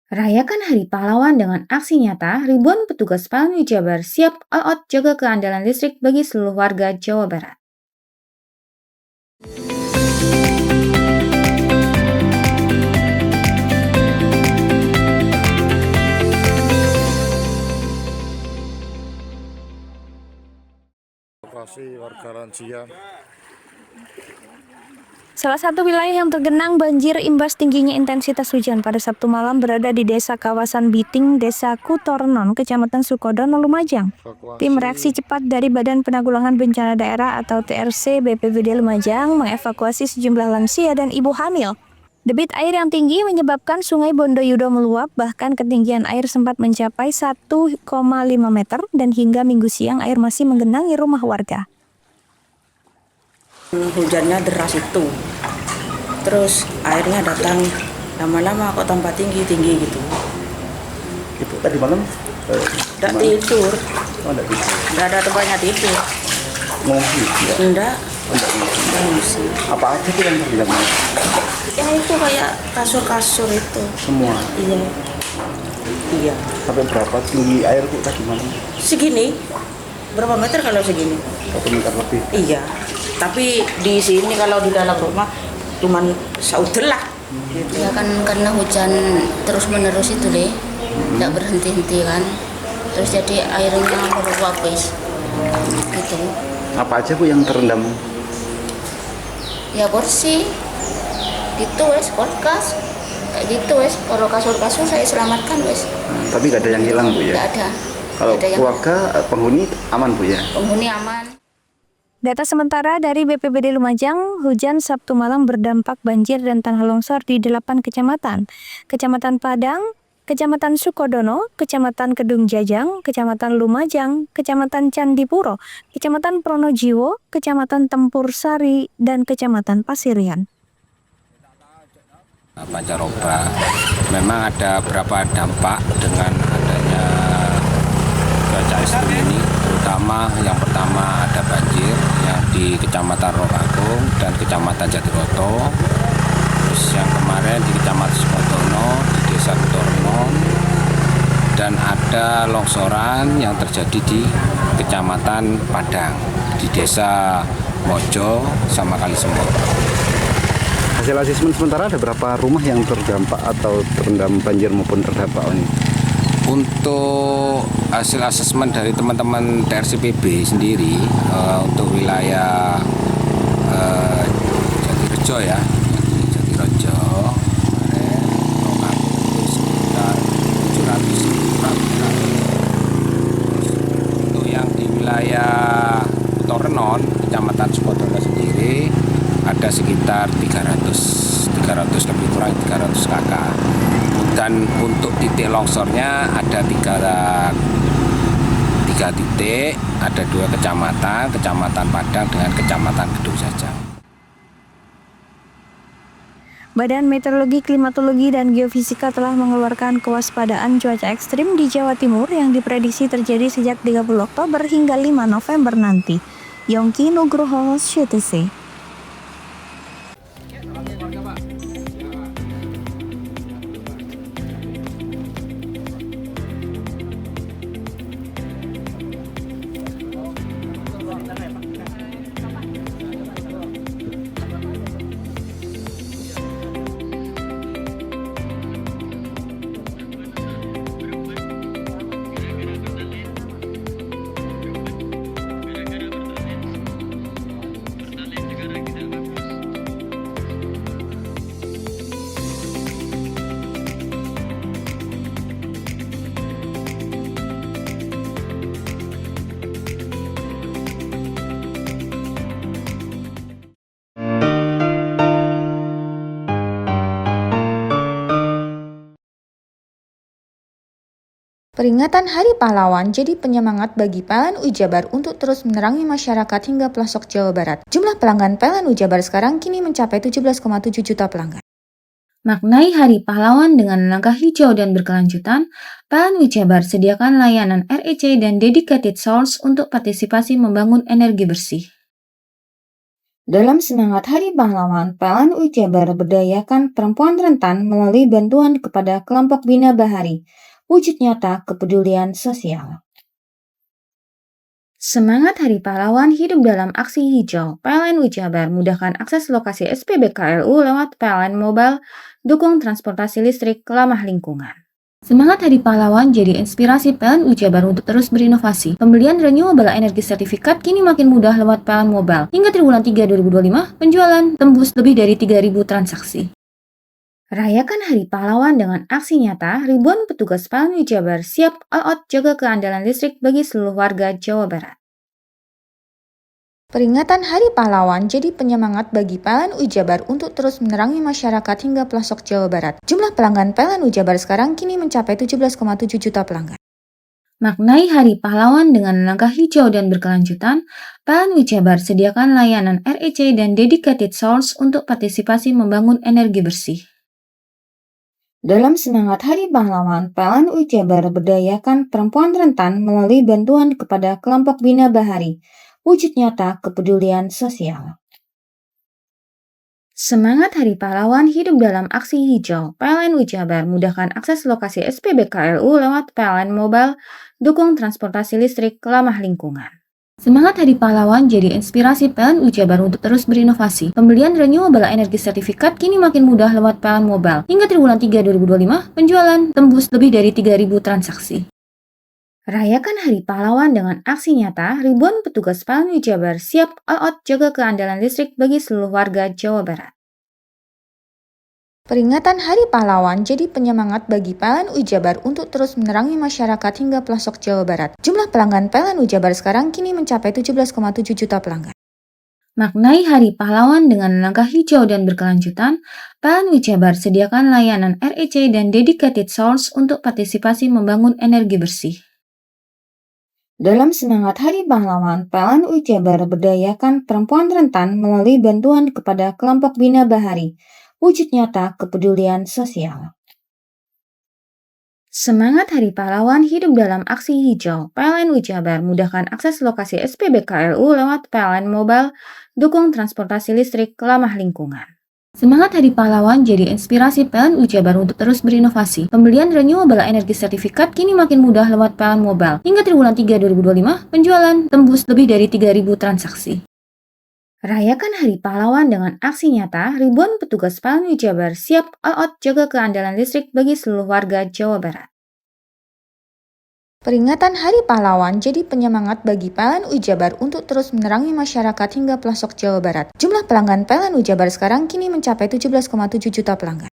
Rayakan Hari Pahlawan dengan aksi nyata, ribuan petugas PLN Jabar siap all out jaga keandalan listrik bagi seluruh warga Jawa Barat. Evakuasi warga lansia. Salah satu wilayah yang tergenang banjir imbas tingginya intensitas hujan pada Sabtu malam berada di Desa Kawasan Biting, Desa Kutornon, Kecamatan Sukodono, Lumajang. Tim reaksi cepat dari Badan Penanggulangan Bencana Daerah atau TRC BPBD Lumajang mengevakuasi sejumlah lansia dan ibu hamil. Debit air yang tinggi menyebabkan Sungai Bondoyudo meluap, bahkan ketinggian air sempat mencapai 1,5 meter dan hingga Minggu siang air masih menggenangi rumah warga. Hujannya deras itu, terus airnya datang lama-lama kok tambah tinggi gitu. Itu tadi malam? Tidak tidur. Oh, tidak tidur. Tidak ada tempatnya tidur. Ngungsi? Ya? Enggak. Ngungsi. Apa aja tuh yang terbilang? Ya itu kayak kasur-kasur itu. Semua? Iya. Iya. Sampai berapa tinggi air tuh tadi malam? Segini. Berapa meter kalau segini? 1 meter lebih. Iya. Tapi di sini kalau di dalam rumah cuman saudel lah. Gitu. Ya kan karena hujan terus menerus itu deh, tidak berhenti-henti kan. Terus jadi airnya meluap habis. Gitu. Apa aja Bu yang terendam? Ya kursi, gitu wes, kulkas, kayak gitu wes. Kalau kasur-kasur saya selamatkan wes. Tapi gak ada yang hilang Bu ya? Gak ada. Kalau keluarga penghuni aman Bu ya? Penghuni aman. Data sementara dari BPBD Lumajang, hujan Sabtu malam berdampak banjir dan tanah longsor di 8 kecamatan. Kecamatan Padang, Kecamatan Sukodono, Kecamatan Kedung Jajang, Kecamatan Lumajang, Kecamatan Candipuro, Kecamatan Pronojiwo, Kecamatan Tempur Sari, dan Kecamatan Pasirian. Pancaroba memang ada beberapa dampak dengan adanya cuaca ekstrim ini, terutama yang pertama ada banjir yang di Kecamatan Rokagung dan Kecamatan Jatiroto, terus yang kemarin di Kecamatan Sukodono, di Desa Kutornon, dan ada longsoran yang terjadi di Kecamatan Padang, di Desa Mojo sama Kalisemur. Hasil asesmen sementara ada berapa rumah yang terdampak atau terendam banjir maupun terdampak ini? Untuk hasil asesmen dari teman-teman TRCPB sendiri untuk wilayah Jatirejo ya, Jatirejo kemarin Rokagung itu sekitar 700. Untuk yang di wilayah Kutornon, Kecamatan Sukodono sendiri ada sekitar 300 lebih kurang 300 kakak. Dan untuk titik longsornya ada tiga titik, ada 2 kecamatan, Kecamatan Padang dengan Kecamatan Kedung Jajang. Badan Meteorologi, Klimatologi, dan Geofisika telah mengeluarkan kewaspadaan cuaca ekstrim di Jawa Timur yang diprediksi terjadi sejak 30 Oktober hingga 5 November nanti. Yongki Nugroho, CTC. Peringatan Hari Pahlawan jadi penyemangat bagi PLN Jabar untuk terus menerangi masyarakat hingga pelosok Jawa Barat. Jumlah pelanggan PLN Jabar sekarang kini mencapai 17,7 juta pelanggan. Maknai Hari Pahlawan dengan langkah hijau dan berkelanjutan, PLN Jabar sediakan layanan REC dan Dedicated Source untuk partisipasi membangun energi bersih. Dalam semangat Hari Pahlawan, PLN UI Jabar berdayakan perempuan rentan melalui bantuan kepada kelompok Bina Bahari, wujud nyata kepedulian sosial. Semangat Hari Pahlawan hidup dalam aksi hijau. PLN UI Jabar mudahkan akses lokasi SPBKLU lewat PLN Mobile, dukung transportasi listrik ramah lingkungan. Semangat Hari Pahlawan jadi inspirasi PLN UI Jabar untuk terus berinovasi. Pembelian renewable energi sertifikat kini makin mudah lewat PLN Mobile. Hingga triwulan 3 2025, penjualan tembus lebih dari 3.000 transaksi. Rayakan Hari Pahlawan dengan aksi nyata, ribuan petugas PLN UI Jabar siap all out jaga keandalan listrik bagi seluruh warga Jawa Barat. Peringatan Hari Pahlawan jadi penyemangat bagi PLN UI Jabar untuk terus menerangi masyarakat hingga pelosok Jawa Barat. Jumlah pelanggan PLN UI Jabar sekarang kini mencapai 17,7 juta pelanggan. Maknai Hari Pahlawan dengan langkah hijau dan berkelanjutan, PLN UI Jabar sediakan layanan REC dan dedicated source untuk partisipasi membangun energi bersih. Dalam semangat Hari Pahlawan, PLN UI Jabar berdayakan perempuan rentan melalui bantuan kepada kelompok Bina Bahari, wujud nyata kepedulian sosial. Semangat Hari Pahlawan hidup dalam aksi hijau. PLN UI Jabar mudahkan akses lokasi SPBKLU lewat PLN Mobile, dukung transportasi listrik ramah lingkungan. Semangat Hari Pahlawan jadi inspirasi PLN UI Jabar untuk terus berinovasi. Pembelian renewable energi sertifikat kini makin mudah lewat PLN Mobile. Hingga triwulan 3 2025, penjualan tembus lebih dari 3.000 transaksi. Rayakan Hari Pahlawan dengan aksi nyata, ribuan petugas PLN UI Jabar siap all out jaga keandalan listrik bagi seluruh warga Jawa Barat. Peringatan Hari Pahlawan jadi penyemangat bagi PLN UI Jabar untuk terus menerangi masyarakat hingga pelosok Jawa Barat. Jumlah pelanggan PLN UI Jabar sekarang kini mencapai 17,7 juta pelanggan. Maknai Hari Pahlawan dengan langkah hijau dan berkelanjutan, PLN UI Jabar sediakan layanan REC dan dedicated source untuk partisipasi membangun energi bersih. Dalam semangat Hari Pahlawan, PLN UI Jabar berdayakan perempuan rentan melalui bantuan kepada kelompok Bina Bahari, wujud nyata kepedulian sosial. Semangat Hari Pahlawan hidup dalam aksi hijau. PLN UI Jabar mudahkan akses lokasi SPBKLU lewat PLN Mobile, dukung transportasi listrik ramah lingkungan. Semangat Hari Pahlawan jadi inspirasi PLN UI Jabar untuk terus berinovasi. Pembelian renewable energi sertifikat kini makin mudah lewat PLN Mobile. Hingga triwulan 3 2025, penjualan tembus lebih dari 3.000 transaksi. Rayakan Hari Pahlawan dengan aksi nyata, ribuan petugas PLN UI Jabar siap all out jaga keandalan listrik bagi seluruh warga Jawa Barat. Peringatan Hari Pahlawan jadi penyemangat bagi PLN UI Jabar untuk terus menerangi masyarakat hingga pelosok Jawa Barat. Jumlah pelanggan PLN UI Jabar sekarang kini mencapai 17,7 juta pelanggan.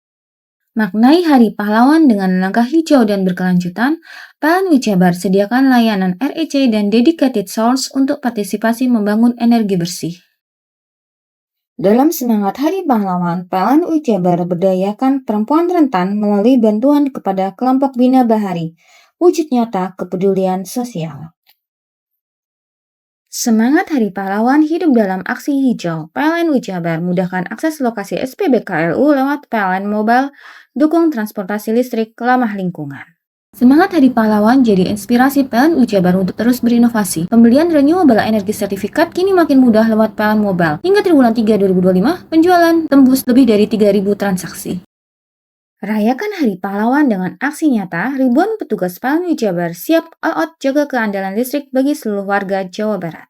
Maknai Hari Pahlawan dengan langkah hijau dan berkelanjutan, PLN UI Jabar sediakan layanan REC dan dedicated source untuk partisipasi membangun energi bersih. Dalam semangat Hari Pahlawan, PLN UI Jabar berdayakan perempuan rentan melalui bantuan kepada kelompok Bina Bahari, wujud nyata kepedulian sosial. Semangat Hari Pahlawan hidup dalam aksi hijau. PLN UI Jabar mudahkan akses lokasi SPBKLU lewat PLN Mobile, dukung transportasi listrik ramah lingkungan. Semangat Hari Pahlawan jadi inspirasi PLN UI Jabar untuk terus berinovasi. Pembelian renewable energi sertifikat kini makin mudah lewat PLN Mobile. Hingga triwulan 3 2025, penjualan tembus lebih dari 3.000 transaksi. Rayakan Hari Pahlawan dengan aksi nyata, ribuan petugas PLN UI Jabar siap all out jaga keandalan listrik bagi seluruh warga Jawa Barat.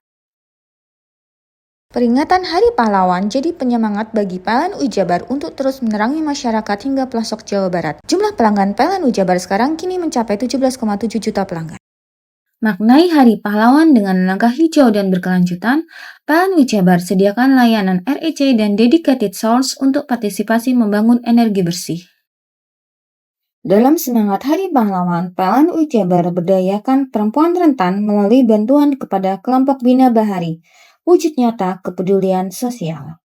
Peringatan Hari Pahlawan jadi penyemangat bagi PLN UI Jabar untuk terus menerangi masyarakat hingga pelosok Jawa Barat. Jumlah pelanggan PLN UI Jabar sekarang kini mencapai 17,7 juta pelanggan. Maknai Hari Pahlawan dengan langkah hijau dan berkelanjutan, PLN UI Jabar sediakan layanan REC dan dedicated source untuk partisipasi membangun energi bersih. Dalam semangat Hari Pahlawan, PLN UI Jabar berdayakan perempuan rentan melalui bantuan kepada kelompok Bina Bahari, wujud nyata kepedulian sosial.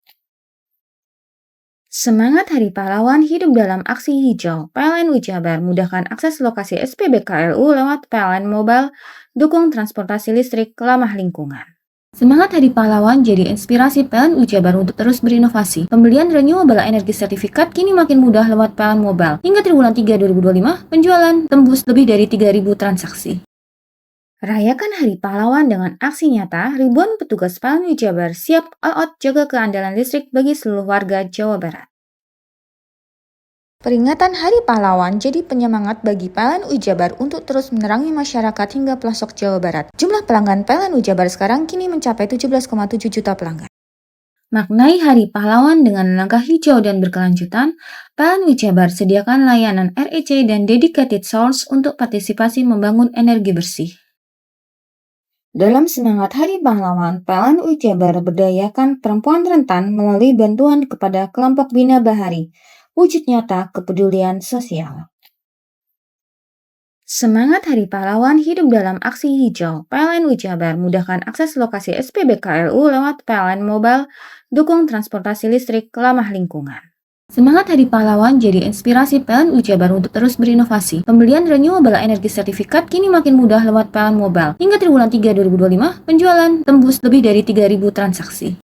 Semangat Hari Pahlawan hidup dalam aksi hijau. PLN UI Jabar mudahkan akses lokasi SPBKLU lewat PLN Mobile, dukung transportasi listrik ramah lingkungan. Semangat Hari Pahlawan jadi inspirasi PLN UI Jabar untuk terus berinovasi. Pembelian renewable energi sertifikat kini makin mudah lewat PLN Mobile. Hingga triwulan 3 2025, penjualan tembus lebih dari 3.000 transaksi. Rayakan Hari Pahlawan dengan aksi nyata, ribuan petugas PLN Jabar siap all out jaga keandalan listrik bagi seluruh warga Jawa Barat. Peringatan Hari Pahlawan jadi penyemangat bagi PLN Jabar untuk terus menerangi masyarakat hingga pelosok Jawa Barat. Jumlah pelanggan PLN Jabar sekarang kini mencapai 17,7 juta pelanggan. Maknai Hari Pahlawan dengan langkah hijau dan berkelanjutan, PLN Jabar sediakan layanan REC dan dedicated source untuk partisipasi membangun energi bersih. Dalam semangat Hari Pahlawan, PLN Jabar berdayakan perempuan rentan melalui bantuan kepada kelompok Bina Bahari, wujud nyata kepedulian sosial. Semangat Hari Pahlawan hidup dalam aksi hijau. PLN Jabar mudahkan akses lokasi SPBKLU lewat PLN Mobile, dukung transportasi listrik ramah lingkungan. Semangat Hari Pahlawan jadi inspirasi PLN Jabar untuk terus berinovasi. Pembelian renewable energy sertifikat kini makin mudah lewat PLN Mobile. Hingga triwulan 3 2025, penjualan tembus lebih dari 3.000 transaksi.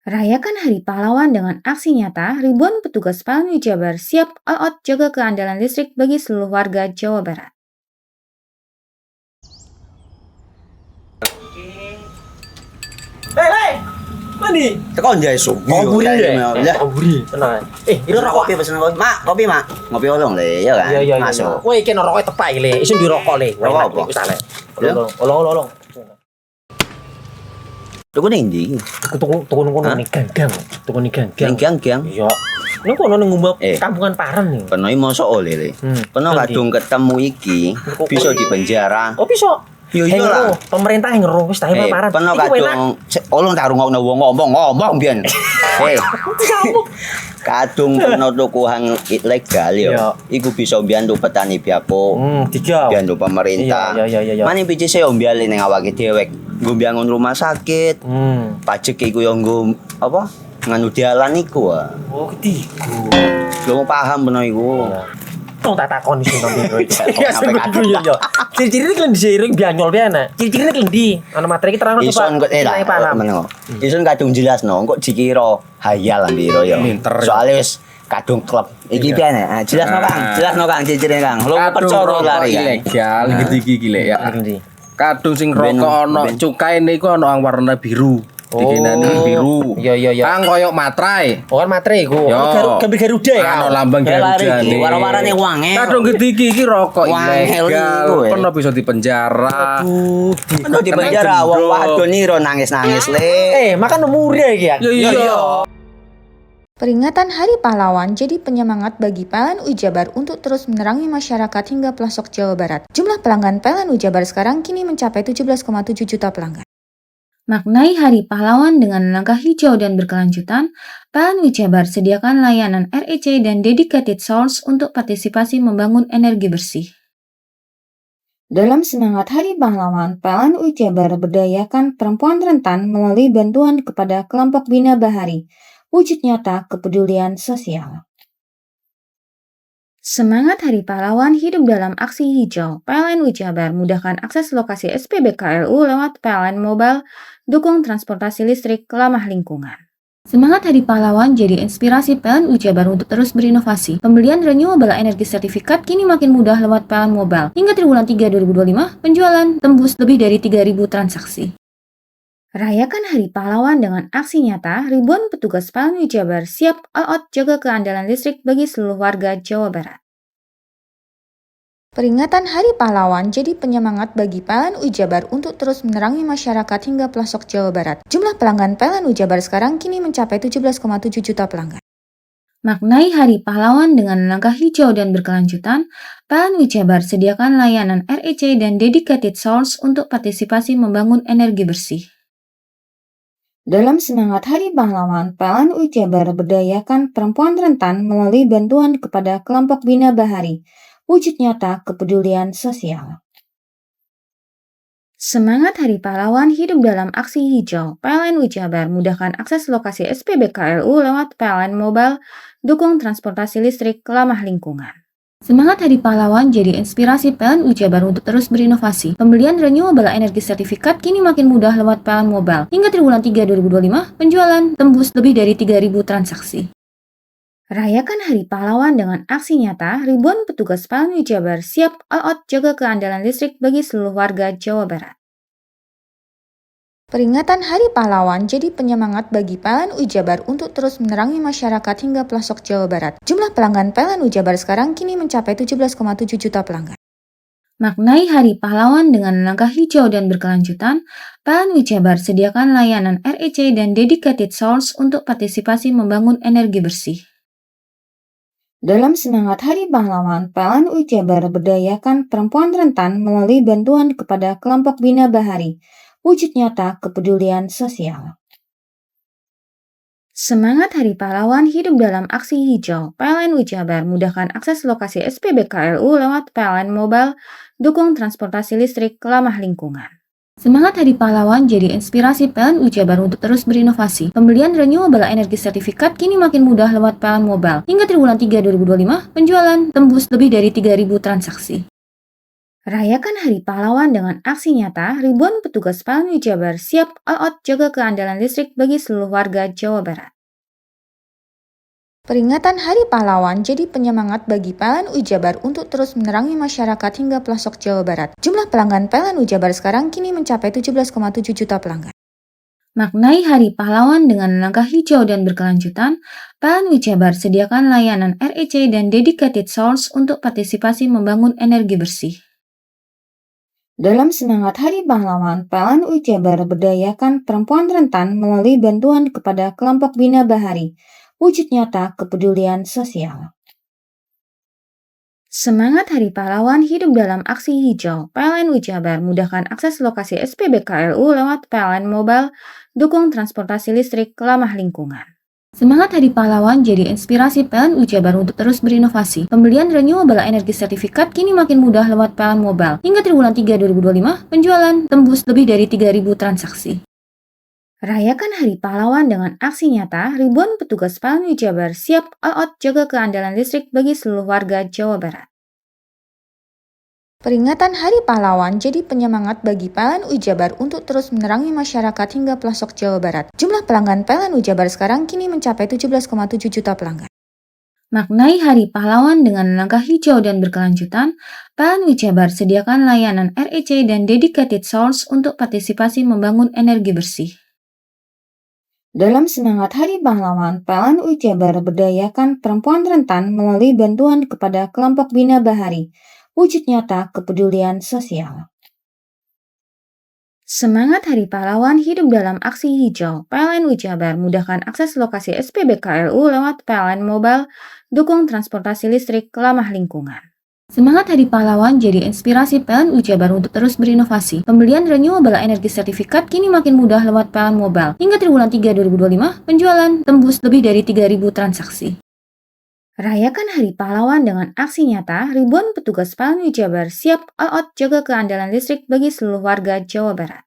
Rayakan Hari Pahlawan dengan aksi nyata, ribuan petugas PLN Jabar siap all out jaga keandalan listrik bagi seluruh warga Jawa Barat. Hei! Mandi. Tekan jaya subuh. Komburi deh. Ya. Komburi. Tenang. Ini rokok. Kopi pesen kopi. Mak, kopi mak. Ngopi olong le, ya kan? Iya. Masuk. Woi, iki rokoknya tepak le. Isin dirokok le. Rokok apa? Wis ale. Olong. Tuku ning ndi? Tuku ngono ning gang. Tuku ning gang. Ning gang. Iya. Ning kono ning ngumba kampungan Paren nih. Kena mosok oleh le. Kena kadung ketemu iki bisa dipenjara. Oh, bisa. Yo iya lah. Pemerintah yang ngeru wis tahe Paren. Kena kadung olong tak rungokno wong ngomong biyen. Kadung kena tuku hang ilegal yo. Iku bisa mbiyantu petani biako. Mbiyantu pemerintah. Iya. Mane pici se mbiale ning awake dhewek. Nggo mbiangun rumah sakit. Pajak iku yo nggo apa? Nganu dalan iku. Oh, ketiku. Lu paham bener iku. Tong tak takoni sing nang biro iki. Iya. Ciri-ciri kan diseiring bianyol piana. Ciri-ciri kan di ana materi iki terang Ison kok meneng. Ison kadung jelasno kok dikira hayal biro ya. Soale wis kadung klub. Iki piana? Jelasno Kang ciri-cirine Kang. Lu percaya lari ilegal iki le ya. Kadung sing rokok ana cukaine iku ana warna biru. Dikenani biru. Iya. Kang koyo matrai. Oh kan matrai iku. Gambar Garuda ya. Ana lambang Garuda. Warna-warnane wange. Kadung iki rokok ilegal. Pernah bisa dipenjara. Pernah dipenjara wong wadon iro nangis-nangis le. Makan murah iki ya. Iya. Peringatan Hari Pahlawan jadi penyemangat bagi PLN Jabar untuk terus menerangi masyarakat hingga pelosok Jawa Barat. Jumlah pelanggan PLN Jabar sekarang kini mencapai 17,7 juta pelanggan. Maknai Hari Pahlawan dengan langkah hijau dan berkelanjutan, PLN Jabar sediakan layanan REC dan dedicated source untuk partisipasi membangun energi bersih. Dalam semangat Hari Pahlawan, PLN Jabar berdayakan perempuan rentan melalui bantuan kepada kelompok Bina Bahari, wujud nyata kepedulian sosial. Semangat Hari Pahlawan hidup dalam aksi hijau. PLN Jabar mudahkan akses lokasi SPBKLU lewat PLN Mobile, dukung transportasi listrik ramah lingkungan. Semangat Hari Pahlawan jadi inspirasi PLN Jabar untuk terus berinovasi. Pembelian renewable energy sertifikat kini makin mudah lewat PLN Mobile. Hingga triwulan 3 2025, penjualan tembus lebih dari 3.000 transaksi. Rayakan Hari Pahlawan dengan aksi nyata, ribuan petugas PLN Jabar siap all out jaga keandalan listrik bagi seluruh warga Jawa Barat. Peringatan Hari Pahlawan jadi penyemangat bagi PLN Jabar untuk terus menerangi masyarakat hingga pelosok Jawa Barat. Jumlah pelanggan PLN Jabar sekarang kini mencapai 17,7 juta pelanggan. Maknai Hari Pahlawan dengan langkah hijau dan berkelanjutan, PLN Jabar sediakan layanan REC dan dedicated source untuk partisipasi membangun energi bersih. Dalam semangat Hari Pahlawan, PLN Jabar berdayakan perempuan rentan melalui bantuan kepada kelompok Bina Bahari, wujud nyata kepedulian sosial. Semangat Hari Pahlawan hidup dalam aksi hijau. PLN Jabar mudahkan akses lokasi SPBKLU lewat PLN Mobile, dukung transportasi listrik ramah lingkungan. Semangat Hari Pahlawan jadi inspirasi PLN Jabar untuk terus berinovasi. Pembelian renewable energy sertifikat kini makin mudah lewat PLN Mobile. Hingga triwulan 3 2025, penjualan tembus lebih dari 3.000 transaksi. Rayakan Hari Pahlawan dengan aksi nyata, ribuan petugas PLN Jabar siap all out jaga keandalan listrik bagi seluruh warga Jawa Barat. Peringatan Hari Pahlawan jadi penyemangat bagi PLN Jabar untuk terus menerangi masyarakat hingga pelosok Jawa Barat. Jumlah pelanggan PLN Jabar sekarang kini mencapai 17,7 juta pelanggan. Maknai Hari Pahlawan dengan langkah hijau dan berkelanjutan, PLN Jabar sediakan layanan REC dan dedicated source untuk partisipasi membangun energi bersih. Dalam semangat Hari Pahlawan, PLN Jabar berdayakan perempuan rentan melalui bantuan kepada kelompok Bina Bahari, wujud nyata kepedulian sosial. Semangat Hari Pahlawan hidup dalam aksi hijau. PLN Jabar mudahkan akses lokasi SPBKLU lewat PLN Mobile, dukung transportasi listrik ramah lingkungan. Semangat Hari Pahlawan jadi inspirasi PLN Jabar untuk terus berinovasi. Pembelian renewable energy sertifikat kini makin mudah lewat PLN Mobile. Hingga triwulan 3 2025, penjualan tembus lebih dari 3.000 transaksi. Rayakan Hari Pahlawan dengan aksi nyata, ribuan petugas PLN Jabar siap all out jaga keandalan listrik bagi seluruh warga Jawa Barat. Peringatan Hari Pahlawan jadi penyemangat bagi PLN Jabar untuk terus menerangi masyarakat hingga pelosok Jawa Barat. Jumlah pelanggan PLN Jabar sekarang kini mencapai 17,7 juta pelanggan. Maknai Hari Pahlawan dengan langkah hijau dan berkelanjutan, PLN Jabar sediakan layanan REC dan dedicated source untuk partisipasi membangun energi bersih. Dalam semangat Hari Pahlawan, PLN Jabar berdayakan perempuan rentan melalui bantuan kepada kelompok Bina Bahari, wujud nyata kepedulian sosial. Semangat Hari Pahlawan hidup dalam aksi hijau. PLN Jabar mudahkan akses lokasi SPBKLU lewat PLN Mobile, dukung transportasi listrik ramah lingkungan. Semangat Hari Pahlawan jadi inspirasi PLN Jabar untuk terus berinovasi. Pembelian renewable energy sertifikat kini makin mudah lewat PLN Mobile. Hingga triwulan 3 2025, penjualan tembus lebih dari 3.000 transaksi. Rayakan Hari Pahlawan dengan aksi nyata, ribuan petugas PLN Jabar siap all out jaga keandalan listrik bagi seluruh warga Jawa Barat. Peringatan Hari Pahlawan jadi penyemangat bagi PLN Jabar untuk terus menerangi masyarakat hingga pelosok Jawa Barat. Jumlah pelanggan PLN Jabar sekarang kini mencapai 17,7 juta pelanggan. Maknai Hari Pahlawan dengan langkah hijau dan berkelanjutan, PLN Jabar sediakan layanan REC dan dedicated source untuk partisipasi membangun energi bersih. Dalam semangat Hari Pahlawan, PLN Jabar berdayakan perempuan rentan melalui bantuan kepada kelompok Bina Bahari, wujud nyata kepedulian sosial. Semangat Hari Pahlawan hidup dalam aksi hijau. PLN Jabar mudahkan akses lokasi SPBKLU lewat PLN Mobile, dukung transportasi listrik ramah lingkungan. Semangat Hari Pahlawan jadi inspirasi PLN Jabar untuk terus berinovasi. Pembelian renewable energy sertifikat kini makin mudah lewat PLN Mobile. Hingga triwulan 3 2025, penjualan tembus lebih dari 3.000 transaksi. Rayakan Hari Pahlawan dengan aksi nyata, ribuan petugas PLN Jabar siap all out jaga keandalan listrik bagi seluruh warga Jawa Barat.